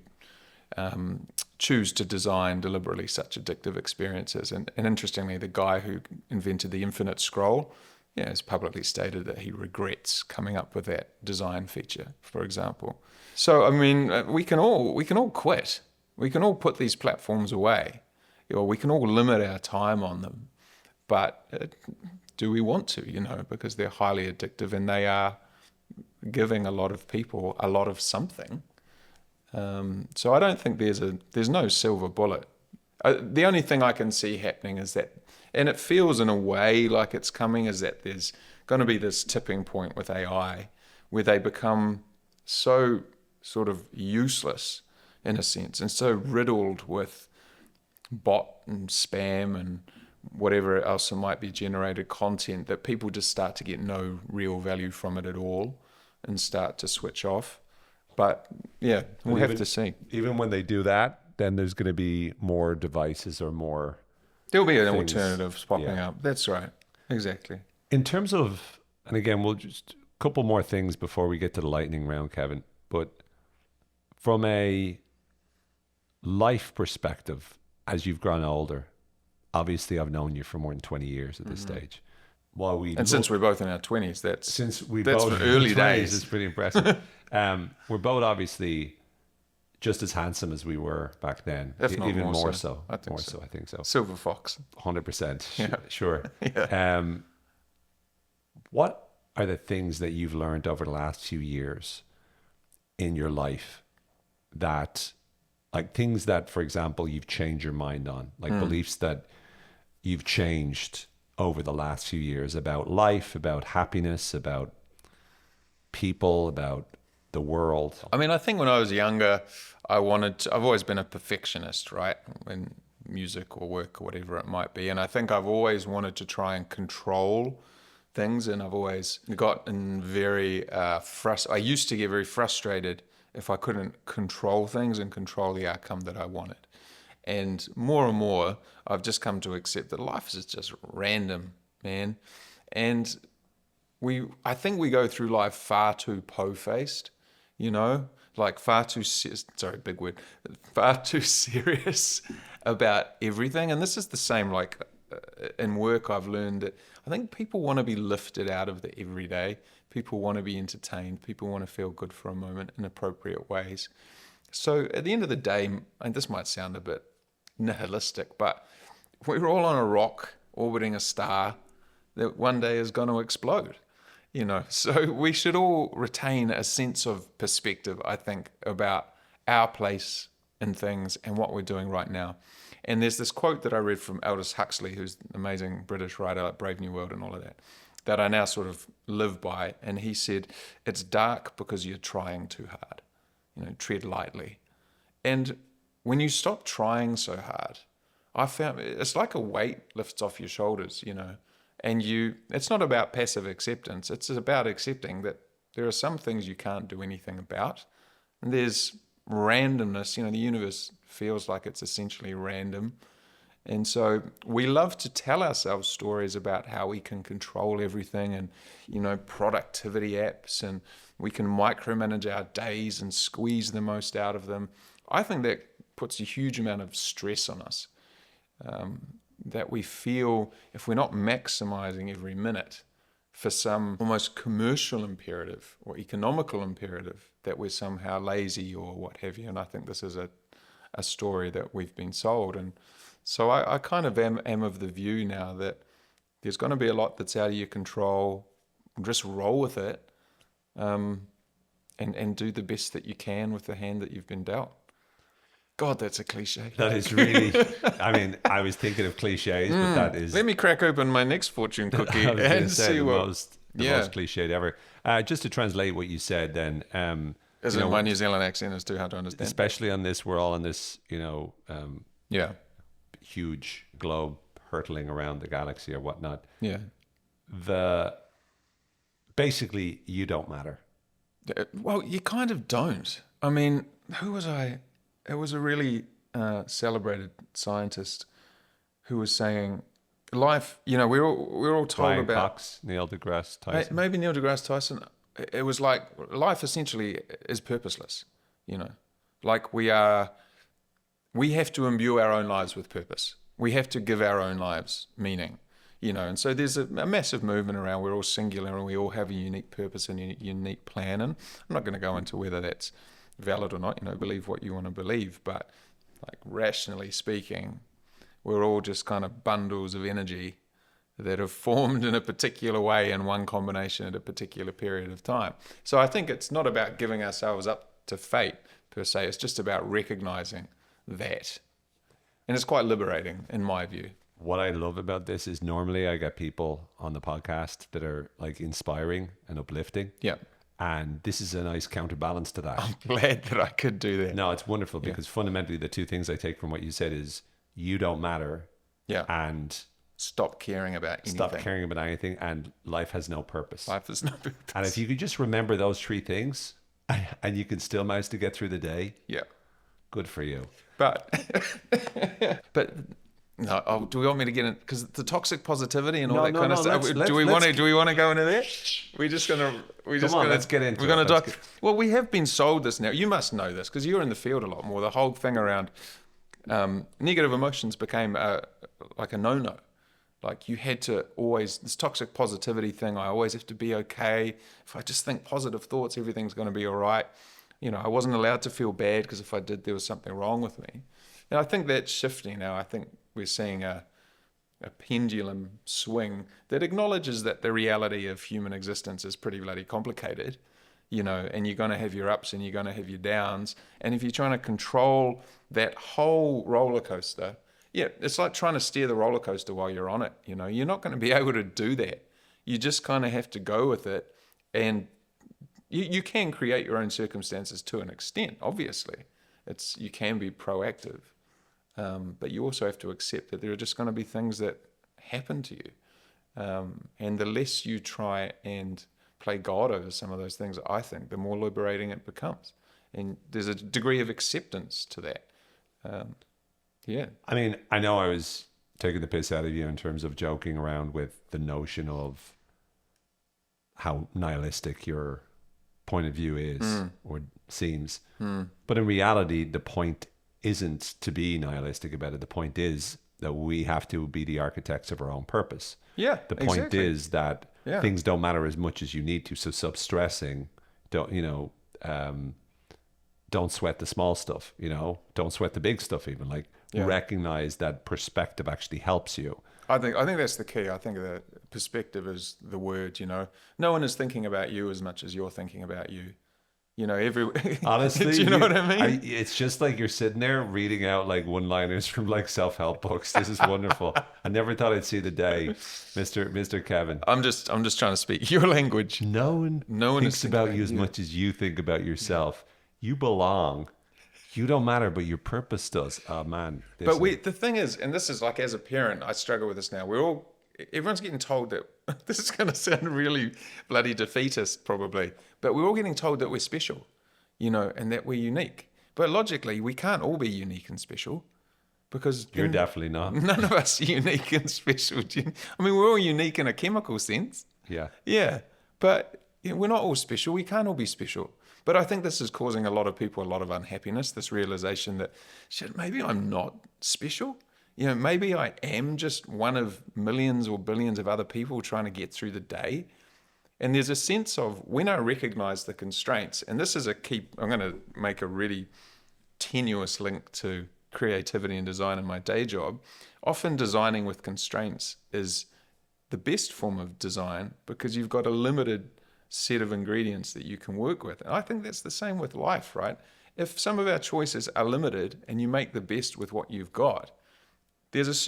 Speaker 1: choose to design deliberately such addictive experiences. And interestingly, the guy who invented the infinite scroll, has publicly stated that he regrets coming up with that design feature, for example. So, I mean, we can all quit. We can all put these platforms away. We can all limit our time on them. But do we want to, because they're highly addictive and they are giving a lot of people a lot of something. So I don't think there's no silver bullet. The only thing I can see happening is that, and it feels in a way like it's coming, is that there's going to be this tipping point with AI where they become so sort of useless in a sense and so riddled with bot and spam and whatever else it might be generated content that people just start to get no real value from it at all and start to switch off. But yeah, we'll have to see.
Speaker 2: Even when they do that, then there's going to be more devices or more.
Speaker 1: There'll be an alternative popping up. That's right. Exactly.
Speaker 2: In terms of, and again, we'll just a couple more things before we get to the lightning round, Kevin. But from a life perspective, as you've grown older, obviously I've known you for more than 20 years at this stage.
Speaker 1: Since we're both in our 20s, that's
Speaker 2: early
Speaker 1: 20s, days.
Speaker 2: It's pretty impressive. We're both obviously just as handsome as we were back then,
Speaker 1: if not
Speaker 2: even more
Speaker 1: so.
Speaker 2: I think so.
Speaker 1: Silver fox.
Speaker 2: 100%. Sure.
Speaker 1: Yeah.
Speaker 2: What are the things that you've learned over the last few years in your life that, like things that, for example, you've changed your mind on, like beliefs that you've changed over the last few years about life, about happiness, about people, about the world?
Speaker 1: I mean, I think when I was younger, I've always been a perfectionist, right? In music or work or whatever it might be. And I think I've always wanted to try and control things. And I've always gotten very I used to get very frustrated if I couldn't control things and control the outcome that I wanted. And more, I've just come to accept that life is just random, man. And I think we go through life far too po-faced, like far too serious about everything. And this is the same, like in work, I've learned that I think people want to be lifted out of the everyday. People want to be entertained. People want to feel good for a moment in appropriate ways. So at the end of the day, and this might sound a bit nihilistic, but we're all on a rock orbiting a star that one day is going to explode, So we should all retain a sense of perspective, I think, about our place in things and what we're doing right now. And there's this quote that I read from Aldous Huxley, who's an amazing British writer like Brave New World and all of that I now sort of live by. And he said, it's dark because you're trying too hard, tread lightly. And when you stop trying so hard, I found it's like a weight lifts off your shoulders, and it's not about passive acceptance. It's about accepting that there are some things you can't do anything about. And there's randomness, the universe feels like it's essentially random. And so we love to tell ourselves stories about how we can control everything and, productivity apps, and we can micromanage our days and squeeze the most out of them. I think that puts a huge amount of stress on us. That we feel if we're not maximizing every minute for some almost commercial imperative or economical imperative, that we're somehow lazy or what have you. And I think this is a story that we've been sold. And so I kind of am of the view now that there's going to be a lot that's out of your control. Just roll with it, and do the best that you can with the hand that you've been dealt. God, that's a cliche.
Speaker 2: That is really, I was thinking of cliches, but that is...
Speaker 1: Let me crack open my next fortune cookie and see what...
Speaker 2: most cliched ever. Just to translate what you said then...
Speaker 1: Isn't my New Zealand accent is too hard to understand?
Speaker 2: Especially on this, we're all on this, huge globe hurtling around the galaxy or whatnot.
Speaker 1: Yeah.
Speaker 2: Basically, you don't matter.
Speaker 1: Well, you kind of don't. I mean, who was I... It was a really celebrated scientist who was saying, life, we're all told
Speaker 2: Brian
Speaker 1: about...
Speaker 2: Cox, Neil deGrasse Tyson.
Speaker 1: Maybe Neil deGrasse Tyson. It was like life essentially is purposeless, Like we have to imbue our own lives with purpose. We have to give our own lives meaning, And so there's a massive movement around we're all singular and we all have a unique purpose and a unique plan. And I'm not going to go into whether that's valid or not, believe what you want to believe, but like rationally speaking, we're all just kind of bundles of energy that have formed in a particular way in one combination at a particular period of time. So I think it's not about giving ourselves up to fate per se, it's just about recognizing that. And it's quite liberating in my view.
Speaker 2: What I love about this is normally I get people on the podcast that are like inspiring and uplifting.
Speaker 1: Yeah.
Speaker 2: And this is a nice counterbalance to that.
Speaker 1: I'm glad that I could do that.
Speaker 2: No, it's wonderful because fundamentally the two things I take from what you said is you don't matter.
Speaker 1: Yeah.
Speaker 2: And
Speaker 1: stop caring about anything.
Speaker 2: Stop caring about anything, and life has no purpose.
Speaker 1: Life has no purpose.
Speaker 2: And if you could just remember those three things and you can still manage to get through the day.
Speaker 1: Yeah.
Speaker 2: Good for you.
Speaker 1: But no, do we want me to get in? Because the toxic positivity and all that kind of stuff. Do we want to go into that?
Speaker 2: Let's get into it.
Speaker 1: Well, we have been sold this now. You must know this because you're in the field a lot more. The whole thing around negative emotions became like a no-no. Like you had to always, this toxic positivity thing, I always have to be okay. If I just think positive thoughts, everything's going to be all right. I wasn't allowed to feel bad because if I did, there was something wrong with me. And I think that's shifting now. I think we're seeing a pendulum swing that acknowledges that the reality of human existence is pretty bloody complicated, and you're going to have your ups and you're going to have your downs. And if you're trying to control that whole roller coaster, it's like trying to steer the roller coaster while you're on it. You're not going to be able to do that. You just kind of have to go with it. And you can create your own circumstances to an extent, obviously. You can be proactive. But you also have to accept that there are just going to be things that happen to you. And the less you try and play God over some of those things, I think, the more liberating it becomes. And there's a degree of acceptance to that. Yeah.
Speaker 2: I mean, I know I was taking the piss out of you in terms of joking around with the notion of how nihilistic your point of view is or seems. But in reality, the point isn't to be nihilistic about it. The point is that we have to be the architects of our own purpose.
Speaker 1: Yeah,
Speaker 2: the point is that things don't matter as much as you need to. So stressing, don't sweat the small stuff, don't sweat the big stuff even. Like
Speaker 1: Yeah.
Speaker 2: recognize that perspective actually helps you.
Speaker 1: I think that's the key. I think that perspective is the word, you know. No one is thinking about you as much as you're thinking about you. You know,
Speaker 2: Honestly,
Speaker 1: do you know what I mean?
Speaker 2: it's just like you're sitting there reading out like one-liners from like self-help books. This is wonderful. I never thought I'd see the day, Mr. Kevin.
Speaker 1: I'm just trying to speak your language.
Speaker 2: No one
Speaker 1: is
Speaker 2: thinks
Speaker 1: thinking
Speaker 2: about
Speaker 1: about
Speaker 2: you as
Speaker 1: you.
Speaker 2: much as you think about yourself. You belong. You don't matter, but your purpose does. Oh man.
Speaker 1: But the thing is, and this is like as a parent, I struggle with this now. Everyone's getting told that this is going to sound really bloody defeatist probably, but we're all getting told that we're special, you know, and that we're unique. But logically, we can't all be unique and special because
Speaker 2: You're definitely not.
Speaker 1: none of us are unique and special. I mean, we're all unique in a chemical sense.
Speaker 2: Yeah.
Speaker 1: Yeah, but we're not all special. We can't all be special. But I think this is causing a lot of people a lot of unhappiness, this realization that, shit, maybe I'm not special. You know, maybe I am just one of millions or billions of other people trying to get through the day. And there's a sense of when I recognize the constraints, and this is a key, I'm going to make a really tenuous link to creativity and design in my day job. Often designing with constraints is the best form of design because you've got a limited set of ingredients that you can work with. And I think that's the same with life, right? If some of our choices are limited and you make the best with what you've got, there's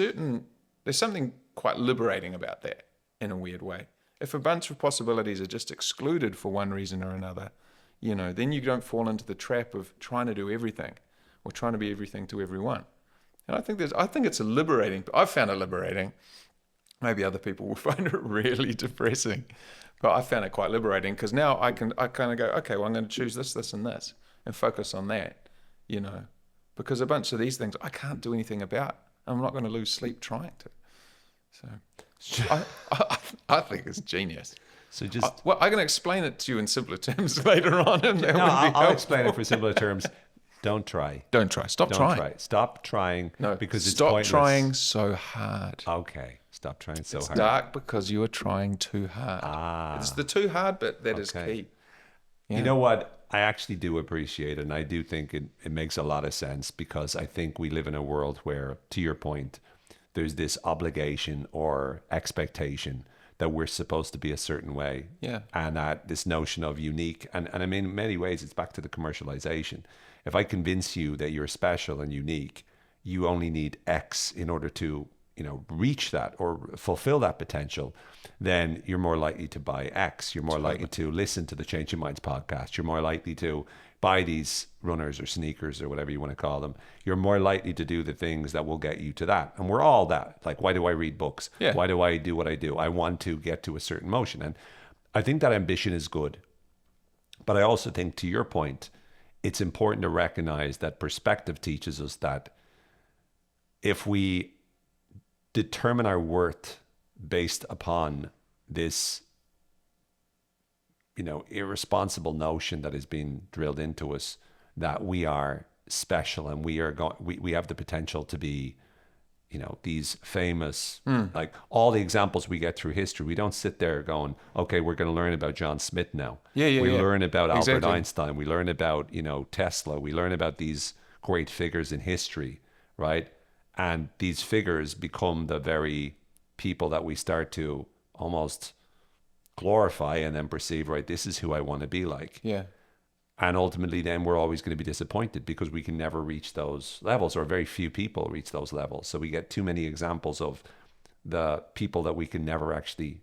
Speaker 1: something quite liberating about that in a weird way. If a bunch of possibilities are just excluded for one reason or another, you know, then you don't fall into the trap of trying to do everything or trying to be everything to everyone. And I think it's a liberating. I've found it liberating. Maybe other people will find it really depressing, but I found it quite liberating because now I kind of go, okay, well, I'm going to choose this, this, and this, and focus on that, you know, because a bunch of these things I can't do anything about. I'm not going to lose sleep trying to. So I think it's genius.
Speaker 2: So just
Speaker 1: I'm going to explain it to you in simpler terms later on, and that would be
Speaker 2: I'll
Speaker 1: helpful.
Speaker 2: explain it for simpler terms. Don't try.
Speaker 1: Don't try. Stop
Speaker 2: Don't
Speaker 1: trying.
Speaker 2: try. Stop trying.
Speaker 1: No,
Speaker 2: because it's
Speaker 1: stop
Speaker 2: pointless.
Speaker 1: trying so hard.
Speaker 2: Okay. Stop trying so
Speaker 1: It's
Speaker 2: hard.
Speaker 1: dark because you are trying too hard. It's the too hard bit that is key. Yeah.
Speaker 2: You know what? I actually do appreciate it, and I do think it makes a lot of sense because I think we live in a world where, to your point, there's this obligation or expectation that we're supposed to be a certain way.
Speaker 1: Yeah.
Speaker 2: And that this notion of unique, and I mean, in many ways, it's back to the commercialization. If I convince you that you're special and unique, you only need X in order to, you know, reach that or fulfill that potential, then you're more likely to buy X. You're more likely to listen to the Changing Minds podcast. You're more likely to buy these runners or sneakers or whatever you want to call them. You're more likely to do the things that will get you to that. And we're all that. Like, why do I read books?
Speaker 1: Yeah.
Speaker 2: Why do I do what I do? I want to get to a certain motion. And I think that ambition is good. But I also think, to your point, it's important to recognize that perspective teaches us that if we determine our worth based upon this, you know, irresponsible notion that is being drilled into us that we are special and we have the potential to be, you know, these famous, like all the examples we get through history. We don't sit there going, okay, we're going to learn about John Smith now. We learn about Albert Einstein. We learn about, you know, Tesla. We learn about these great figures in history, right? And these figures become the very people that we start to almost glorify and then perceive, right, this is who I want to be like.
Speaker 1: Yeah.
Speaker 2: And ultimately then we're always going to be disappointed because we can never reach those levels, or very few people reach those levels. So we get too many examples of the people that we can never actually,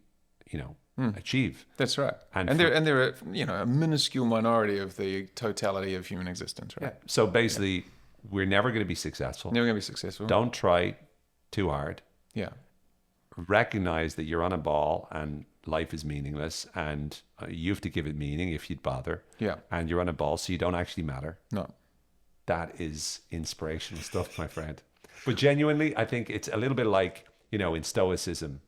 Speaker 2: you know, achieve.
Speaker 1: That's right. And they're a, you know, a minuscule minority of the totality of human existence, right?
Speaker 2: Yeah. So basically, we're never going to be successful.
Speaker 1: Never going to be successful.
Speaker 2: Don't try too hard.
Speaker 1: Yeah.
Speaker 2: Recognize that you're on a ball and life is meaningless, and you have to give it meaning if you'd bother.
Speaker 1: Yeah.
Speaker 2: And you're on a ball, so you don't actually matter.
Speaker 1: No.
Speaker 2: That is inspirational stuff, my friend. But genuinely, I think it's a little bit like, you know, in Stoicism,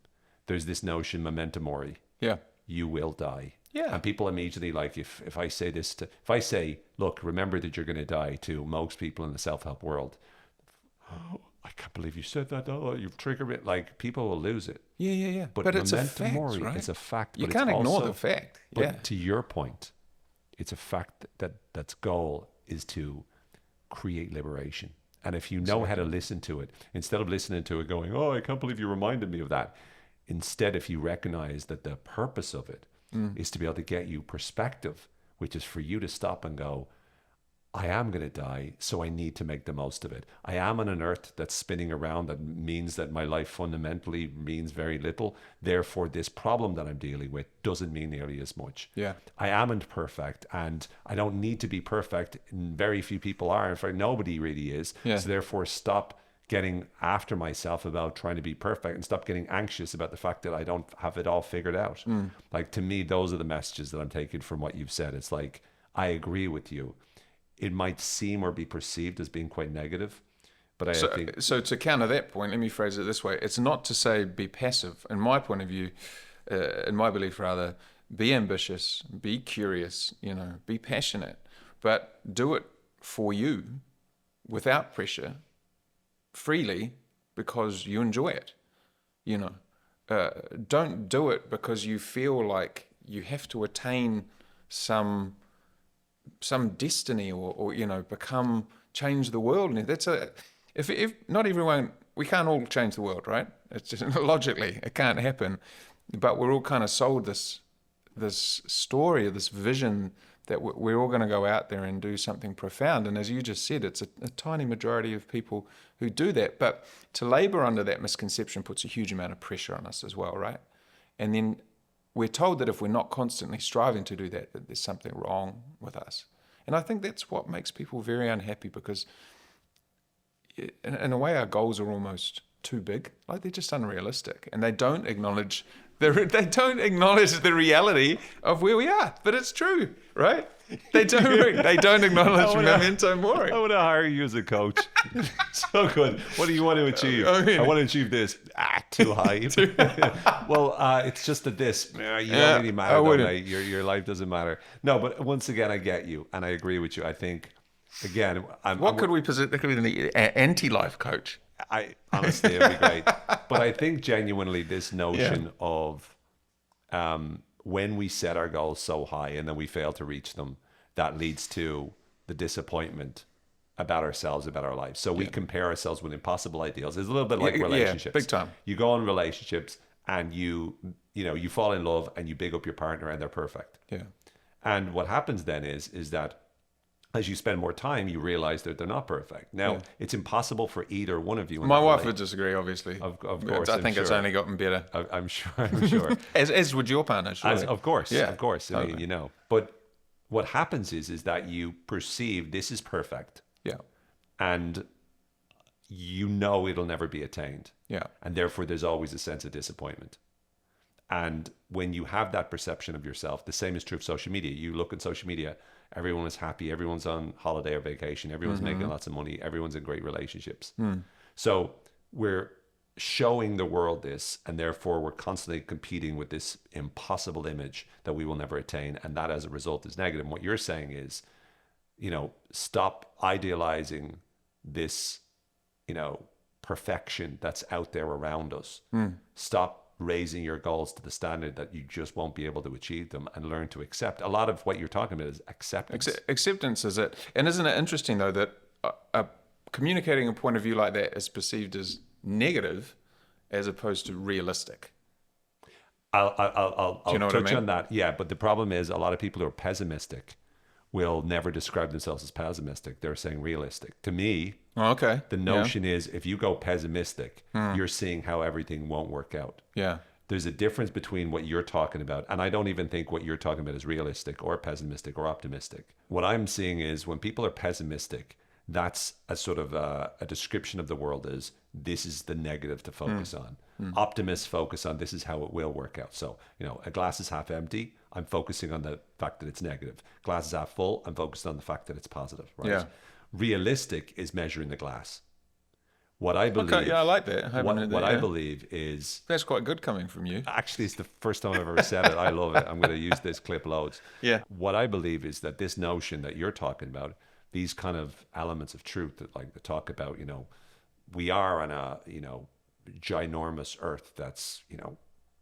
Speaker 2: there's this notion, memento mori.
Speaker 1: Yeah.
Speaker 2: You will die.
Speaker 1: Yeah.
Speaker 2: And people immediately, like, if I say this to, if I say, look, remember that you're going to die, to most people in the self-help world, oh, I can't believe you said that. Oh, you've triggered it. Like, people will lose it.
Speaker 1: Yeah.
Speaker 2: But
Speaker 1: it's a
Speaker 2: memento
Speaker 1: fact,
Speaker 2: mori,
Speaker 1: right?
Speaker 2: it's a fact.
Speaker 1: You
Speaker 2: but
Speaker 1: can't
Speaker 2: it's
Speaker 1: ignore
Speaker 2: also,
Speaker 1: the fact.
Speaker 2: But
Speaker 1: Yeah.
Speaker 2: to your point, it's a fact that's goal is to create liberation. And if you know how to listen to it, instead of listening to it going, oh, I can't believe you reminded me of that. Instead, if you recognize that the purpose of it is to be able to get you perspective, which is for you to stop and go, I am going to die, so I need to make the most of it. I am on an earth that's spinning around that means that my life fundamentally means very little. Therefore, this problem that I'm dealing with doesn't mean nearly as much.
Speaker 1: Yeah.
Speaker 2: I amn't perfect, and I don't need to be perfect. Very few people are. In fact, nobody really is.
Speaker 1: Yeah.
Speaker 2: So therefore, stop getting after myself about trying to be perfect and stop getting anxious about the fact that I don't have it all figured out. Like, to me, those are the messages that I'm taking from what you've said. It's like, I agree with you. It might seem or be perceived as being quite negative, but I think...
Speaker 1: So to counter that point, let me phrase it this way. It's not to say be passive. In my point of view, in my belief rather, be ambitious, be curious, be passionate, but do it for you without pressure, freely, because you enjoy it. Don't do it because you feel like you have to attain some destiny or change the world. And that's if not everyone, we can't all change the world, right? It's just logically it can't happen, but we're all kind of sold this story, this vision that we're all going to go out there and do something profound. And as you just said, it's a tiny majority of people who do that, but to labor under that misconception puts a huge amount of pressure on us as well, right? And then we're told that if we're not constantly striving to do that, that there's something wrong with us. And I think that's what makes people very unhappy, because in a way our goals are almost too big. Like, they're just unrealistic, and they don't acknowledge the reality of where we are. But it's true, right? They don't acknowledge memento mori.
Speaker 2: I want to hire you as a coach. So good. What do you want to achieve? I want to achieve this. Too high. Well, it's just that this. You don't really matter, though, mate. Your life doesn't matter. No, but once again, I get you, and I agree with you. I think, again,
Speaker 1: could we position? There could be the anti-life coach.
Speaker 2: Honestly, it'd be great. But I think genuinely this notion of when we set our goals so high and then we fail to reach them, that leads to the disappointment about ourselves, about our lives. So we compare ourselves with impossible ideals. It's a little bit like relationships.
Speaker 1: Big time.
Speaker 2: You go on relationships and you fall in love and you big up your partner and they're perfect.
Speaker 1: Yeah.
Speaker 2: And what happens then is that as you spend more time, you realize that they're not perfect. Now, it's impossible for either one of you.
Speaker 1: My wife would disagree, obviously.
Speaker 2: Of course.
Speaker 1: I think it's only gotten better.
Speaker 2: I'm sure.
Speaker 1: As would your partner, surely.
Speaker 2: Of course.
Speaker 1: Yeah.
Speaker 2: Of course. I mean, But what happens is that you perceive this is perfect.
Speaker 1: Yeah.
Speaker 2: And it'll never be attained.
Speaker 1: Yeah.
Speaker 2: And therefore, there's always a sense of disappointment. And when you have that perception of yourself, the same is true of social media. You look at social media, everyone is happy, everyone's on holiday or vacation, everyone's making lots of money, everyone's in great relationships. So we're showing the world this, and therefore we're constantly competing with this impossible image that we will never attain, and that as a result is negative. And what you're saying is, stop idealizing this, perfection that's out there around us. Stop raising your goals to the standard that you just won't be able to achieve them, and learn to accept. A lot of what you're talking about is acceptance.
Speaker 1: Acceptance is it. And isn't it interesting, though, that communicating a point of view like that is perceived as negative as opposed to realistic?
Speaker 2: I'll touch on that. Yeah, but the problem is a lot of people who are pessimistic will never describe themselves as pessimistic. They're saying realistic. To me, the notion is if you go pessimistic, you're seeing how everything won't work out.
Speaker 1: Yeah.
Speaker 2: There's a difference between what you're talking about, and I don't even think what you're talking about is realistic or pessimistic or optimistic. What I'm seeing is when people are pessimistic, that's a sort of a description of the world as this is the negative to focus on. Optimists focus on this is how it will work out. So, a glass is half empty. I'm focusing on the fact that it's negative. Glass is half full. I'm focused on the fact that it's positive. Right?
Speaker 1: Yeah.
Speaker 2: Realistic is measuring the glass. What I believe.
Speaker 1: Okay, I like that.
Speaker 2: I believe is.
Speaker 1: That's quite good coming from you.
Speaker 2: Actually, it's the first time I've ever said it. I love it. I'm going to use this clip loads.
Speaker 1: Yeah.
Speaker 2: What I believe is that this notion that you're talking about, these kind of elements of truth that they talk about, we are on a, ginormous earth that's,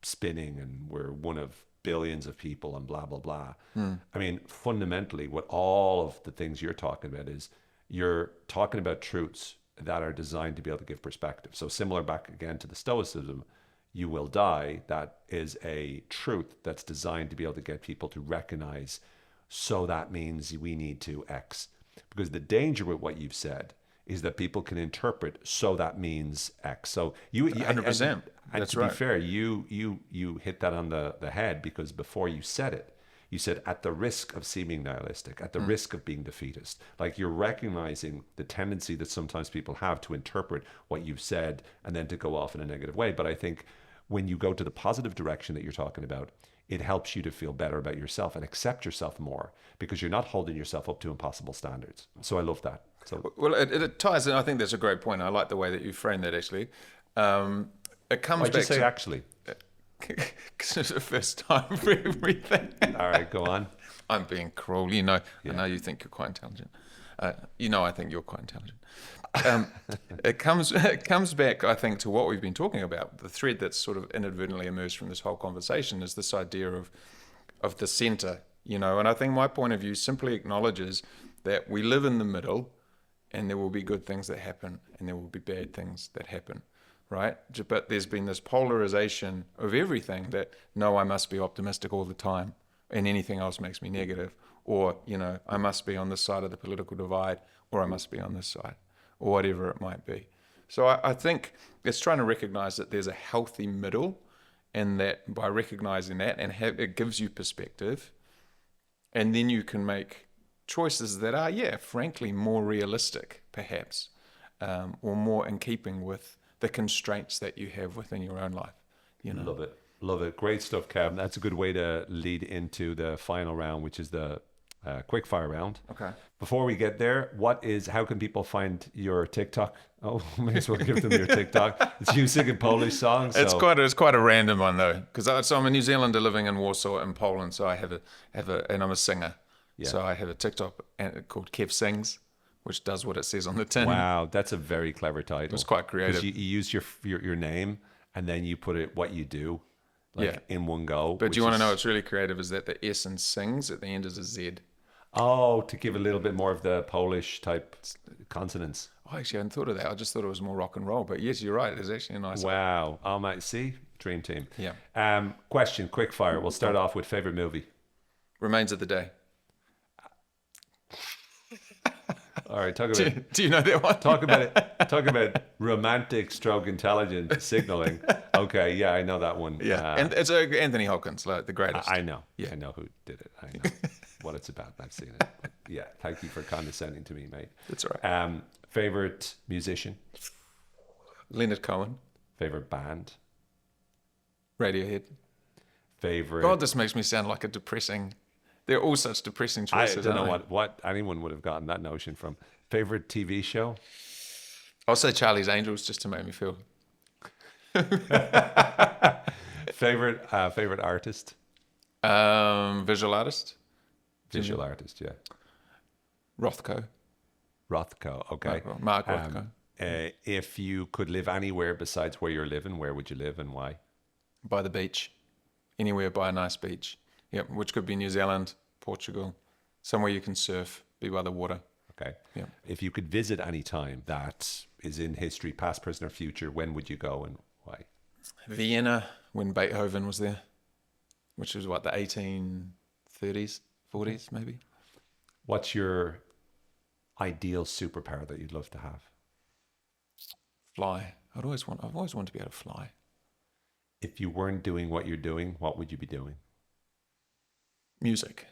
Speaker 2: spinning, and we're one of billions of people and blah, blah, blah. I mean, fundamentally, what all of the things you're talking about is you're talking about truths that are designed to be able to give perspective. So similar back again to the Stoicism, you will die. That is a truth that's designed to be able to get people to recognize. So that means we need to X. Because the danger with what you've said is that people can interpret, so that means X. So you
Speaker 1: 100%.
Speaker 2: And
Speaker 1: That's
Speaker 2: to
Speaker 1: right.
Speaker 2: be fair, you hit that on the head, because before you said it, you said at the risk of seeming nihilistic, at the risk of being defeatist. Like, you're recognizing the tendency that sometimes people have to interpret what you've said and then to go off in a negative way. But I think when you go to the positive direction that you're talking about, it helps you to feel better about yourself and accept yourself more, because you're not holding yourself up to impossible standards. So I love that. So
Speaker 1: Well, it ties in. I think that's a great point. I like the way that you frame that, actually. It comes
Speaker 2: why'd
Speaker 1: back
Speaker 2: you say
Speaker 1: to...
Speaker 2: actually?
Speaker 1: Because it's the first time for everything.
Speaker 2: All right, go on.
Speaker 1: I'm being cruel. I know you think you're quite intelligent. I think you're quite intelligent. It comes back, I think, to what we've been talking about. The thread that's sort of inadvertently emerged from this whole conversation is this idea of the center, And I think my point of view simply acknowledges that we live in the middle, and there will be good things that happen, and there will be bad things that happen. Right? But there's been this polarization of everything that, no, I must be optimistic all the time and anything else makes me negative. Or, I must be on this side of the political divide, or I must be on this side, or whatever it might be. So I think it's trying to recognize that there's a healthy middle, and that by recognizing that, and it gives you perspective, and then you can make choices that are, frankly, more realistic, perhaps, or more in keeping with the constraints that you have within your own life.
Speaker 2: Love it. Great stuff, Kev. That's a good way to lead into the final round, which is the Quickfire Round.
Speaker 1: Okay.
Speaker 2: Before we get there, how can people find your TikTok? Oh, may as well give them your TikTok. It's you singing Polish songs.
Speaker 1: It's quite a random one, though, because I'm a New Zealander living in Warsaw in Poland, so I have and I'm a singer. Yeah. So I have a TikTok called Kev Sings, which does what it says on the tin.
Speaker 2: Wow, that's a very clever title. It
Speaker 1: was quite creative.
Speaker 2: You use your name, and then you put it what you do, in one go.
Speaker 1: But do you want to know what's really creative is that the S in sings at the end is a Z.
Speaker 2: Oh, to give a little bit more of the Polish type consonants.
Speaker 1: Oh, actually, I hadn't thought of that. I just thought it was more rock and roll. But yes, you're right. It's actually a nice...
Speaker 2: Wow. Oh, my, see? Dream team.
Speaker 1: Yeah.
Speaker 2: Question, quickfire. We'll start off with favorite movie.
Speaker 1: Remains of the Day.
Speaker 2: All right, talk about
Speaker 1: do you know that one?
Speaker 2: Talk about it. Talk about romantic stroke intelligent signaling. Okay, yeah, I know that one.
Speaker 1: Yeah, and it's Anthony Hopkins, like the greatest.
Speaker 2: I know. Yeah, I know who did it. I know what it's about. I've seen it. But yeah, thank you for condescending to me, mate.
Speaker 1: That's all right.
Speaker 2: Favorite musician?
Speaker 1: Leonard Cohen.
Speaker 2: Favorite band?
Speaker 1: Radiohead.
Speaker 2: Favorite.
Speaker 1: God, this makes me sound like a depressing. They're all such depressing choices.
Speaker 2: I don't know what anyone would have gotten that notion from. Favorite TV show?
Speaker 1: I'll say Charlie's Angels just to make me feel.
Speaker 2: Favorite artist?
Speaker 1: Visual artist.
Speaker 2: Visual artist, yeah.
Speaker 1: Rothko.
Speaker 2: Okay.
Speaker 1: Mark Rothko.
Speaker 2: If you could live anywhere besides where you're living, where would you live and why?
Speaker 1: By the beach. Anywhere by a nice beach. Yep, which could be New Zealand, Portugal, somewhere you can surf, be by the water.
Speaker 2: Okay.
Speaker 1: Yeah.
Speaker 2: If you could visit any time that is in history, past, present, or future, when would you go and why?
Speaker 1: Vienna, when Beethoven was there, which was the 1830s, 40s maybe.
Speaker 2: What's your ideal superpower that you'd love to have?
Speaker 1: Fly. I've always wanted to be able to fly.
Speaker 2: If you weren't doing what you're doing, what would you be doing?
Speaker 1: Music.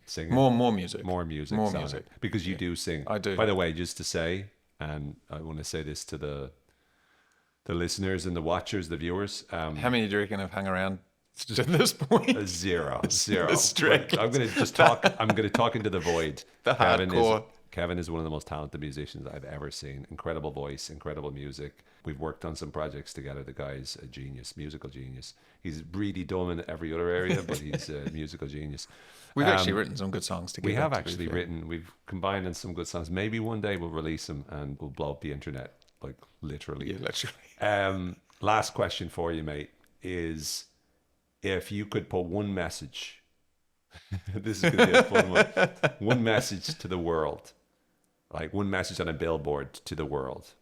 Speaker 2: Singing.
Speaker 1: More music.
Speaker 2: More music. Because you do sing.
Speaker 1: I do.
Speaker 2: By the way, just to say, and I want to say this to the listeners and the watchers, the viewers. How
Speaker 1: many do you reckon have hung around to this point?
Speaker 2: Zero. I'm going to just talk. I'm going to talk into the void.
Speaker 1: The hardcore.
Speaker 2: Kevin is one of the most talented musicians I've ever seen. Incredible voice, incredible music. We've worked on some projects together. The guy's a genius, musical genius. He's really dumb in every other area, but he's a musical genius.
Speaker 1: We've actually written some good songs together.
Speaker 2: We have actually written. We've combined in some good songs. Maybe one day we'll release them and we'll blow up the internet, like literally.
Speaker 1: Yeah, literally.
Speaker 2: Last question for you, mate, is if you could put one message. This is going to be a fun one. One message to the world. like one message on a billboard to the world,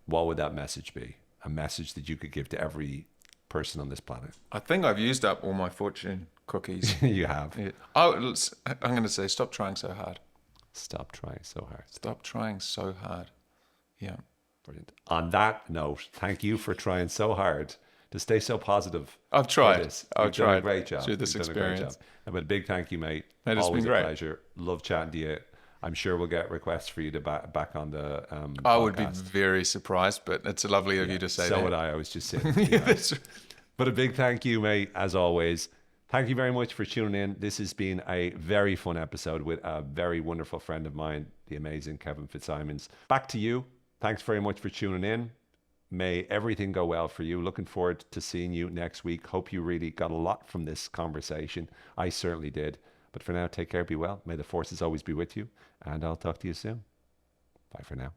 Speaker 2: what would that message be? A message that you could give to every person on this planet.
Speaker 1: I think I've used up all my fortune cookies.
Speaker 2: You have.
Speaker 1: Yeah. Oh, I'm going to say, stop trying so hard.
Speaker 2: Stop trying so hard.
Speaker 1: Stop trying so hard. Yeah.
Speaker 2: Brilliant. On that note, thank you for trying so hard to stay so positive.
Speaker 1: I've tried.
Speaker 2: I've tried. A great job.
Speaker 1: Through this experience.
Speaker 2: And a big thank you, mate.
Speaker 1: Mate, it's
Speaker 2: Always
Speaker 1: been great.
Speaker 2: a pleasure. Love chatting to you. I'm sure we'll get requests for you to back on the
Speaker 1: I would be
Speaker 2: podcast.
Speaker 1: very surprised, but it's lovely of you to say
Speaker 2: so
Speaker 1: that.
Speaker 2: would I was just saying. But a big thank you, mate, as always. Thank you very much for tuning in. This has been a very fun episode with a very wonderful friend of mine, the amazing Kev Fitzsimons. Back to you. Thanks very much for tuning in. May everything go well for you. Looking forward to seeing you next week. Hope you really got a lot from this conversation. I certainly did. But for now, take care, be well. May the forces always be with you. And I'll talk to you soon. Bye for now.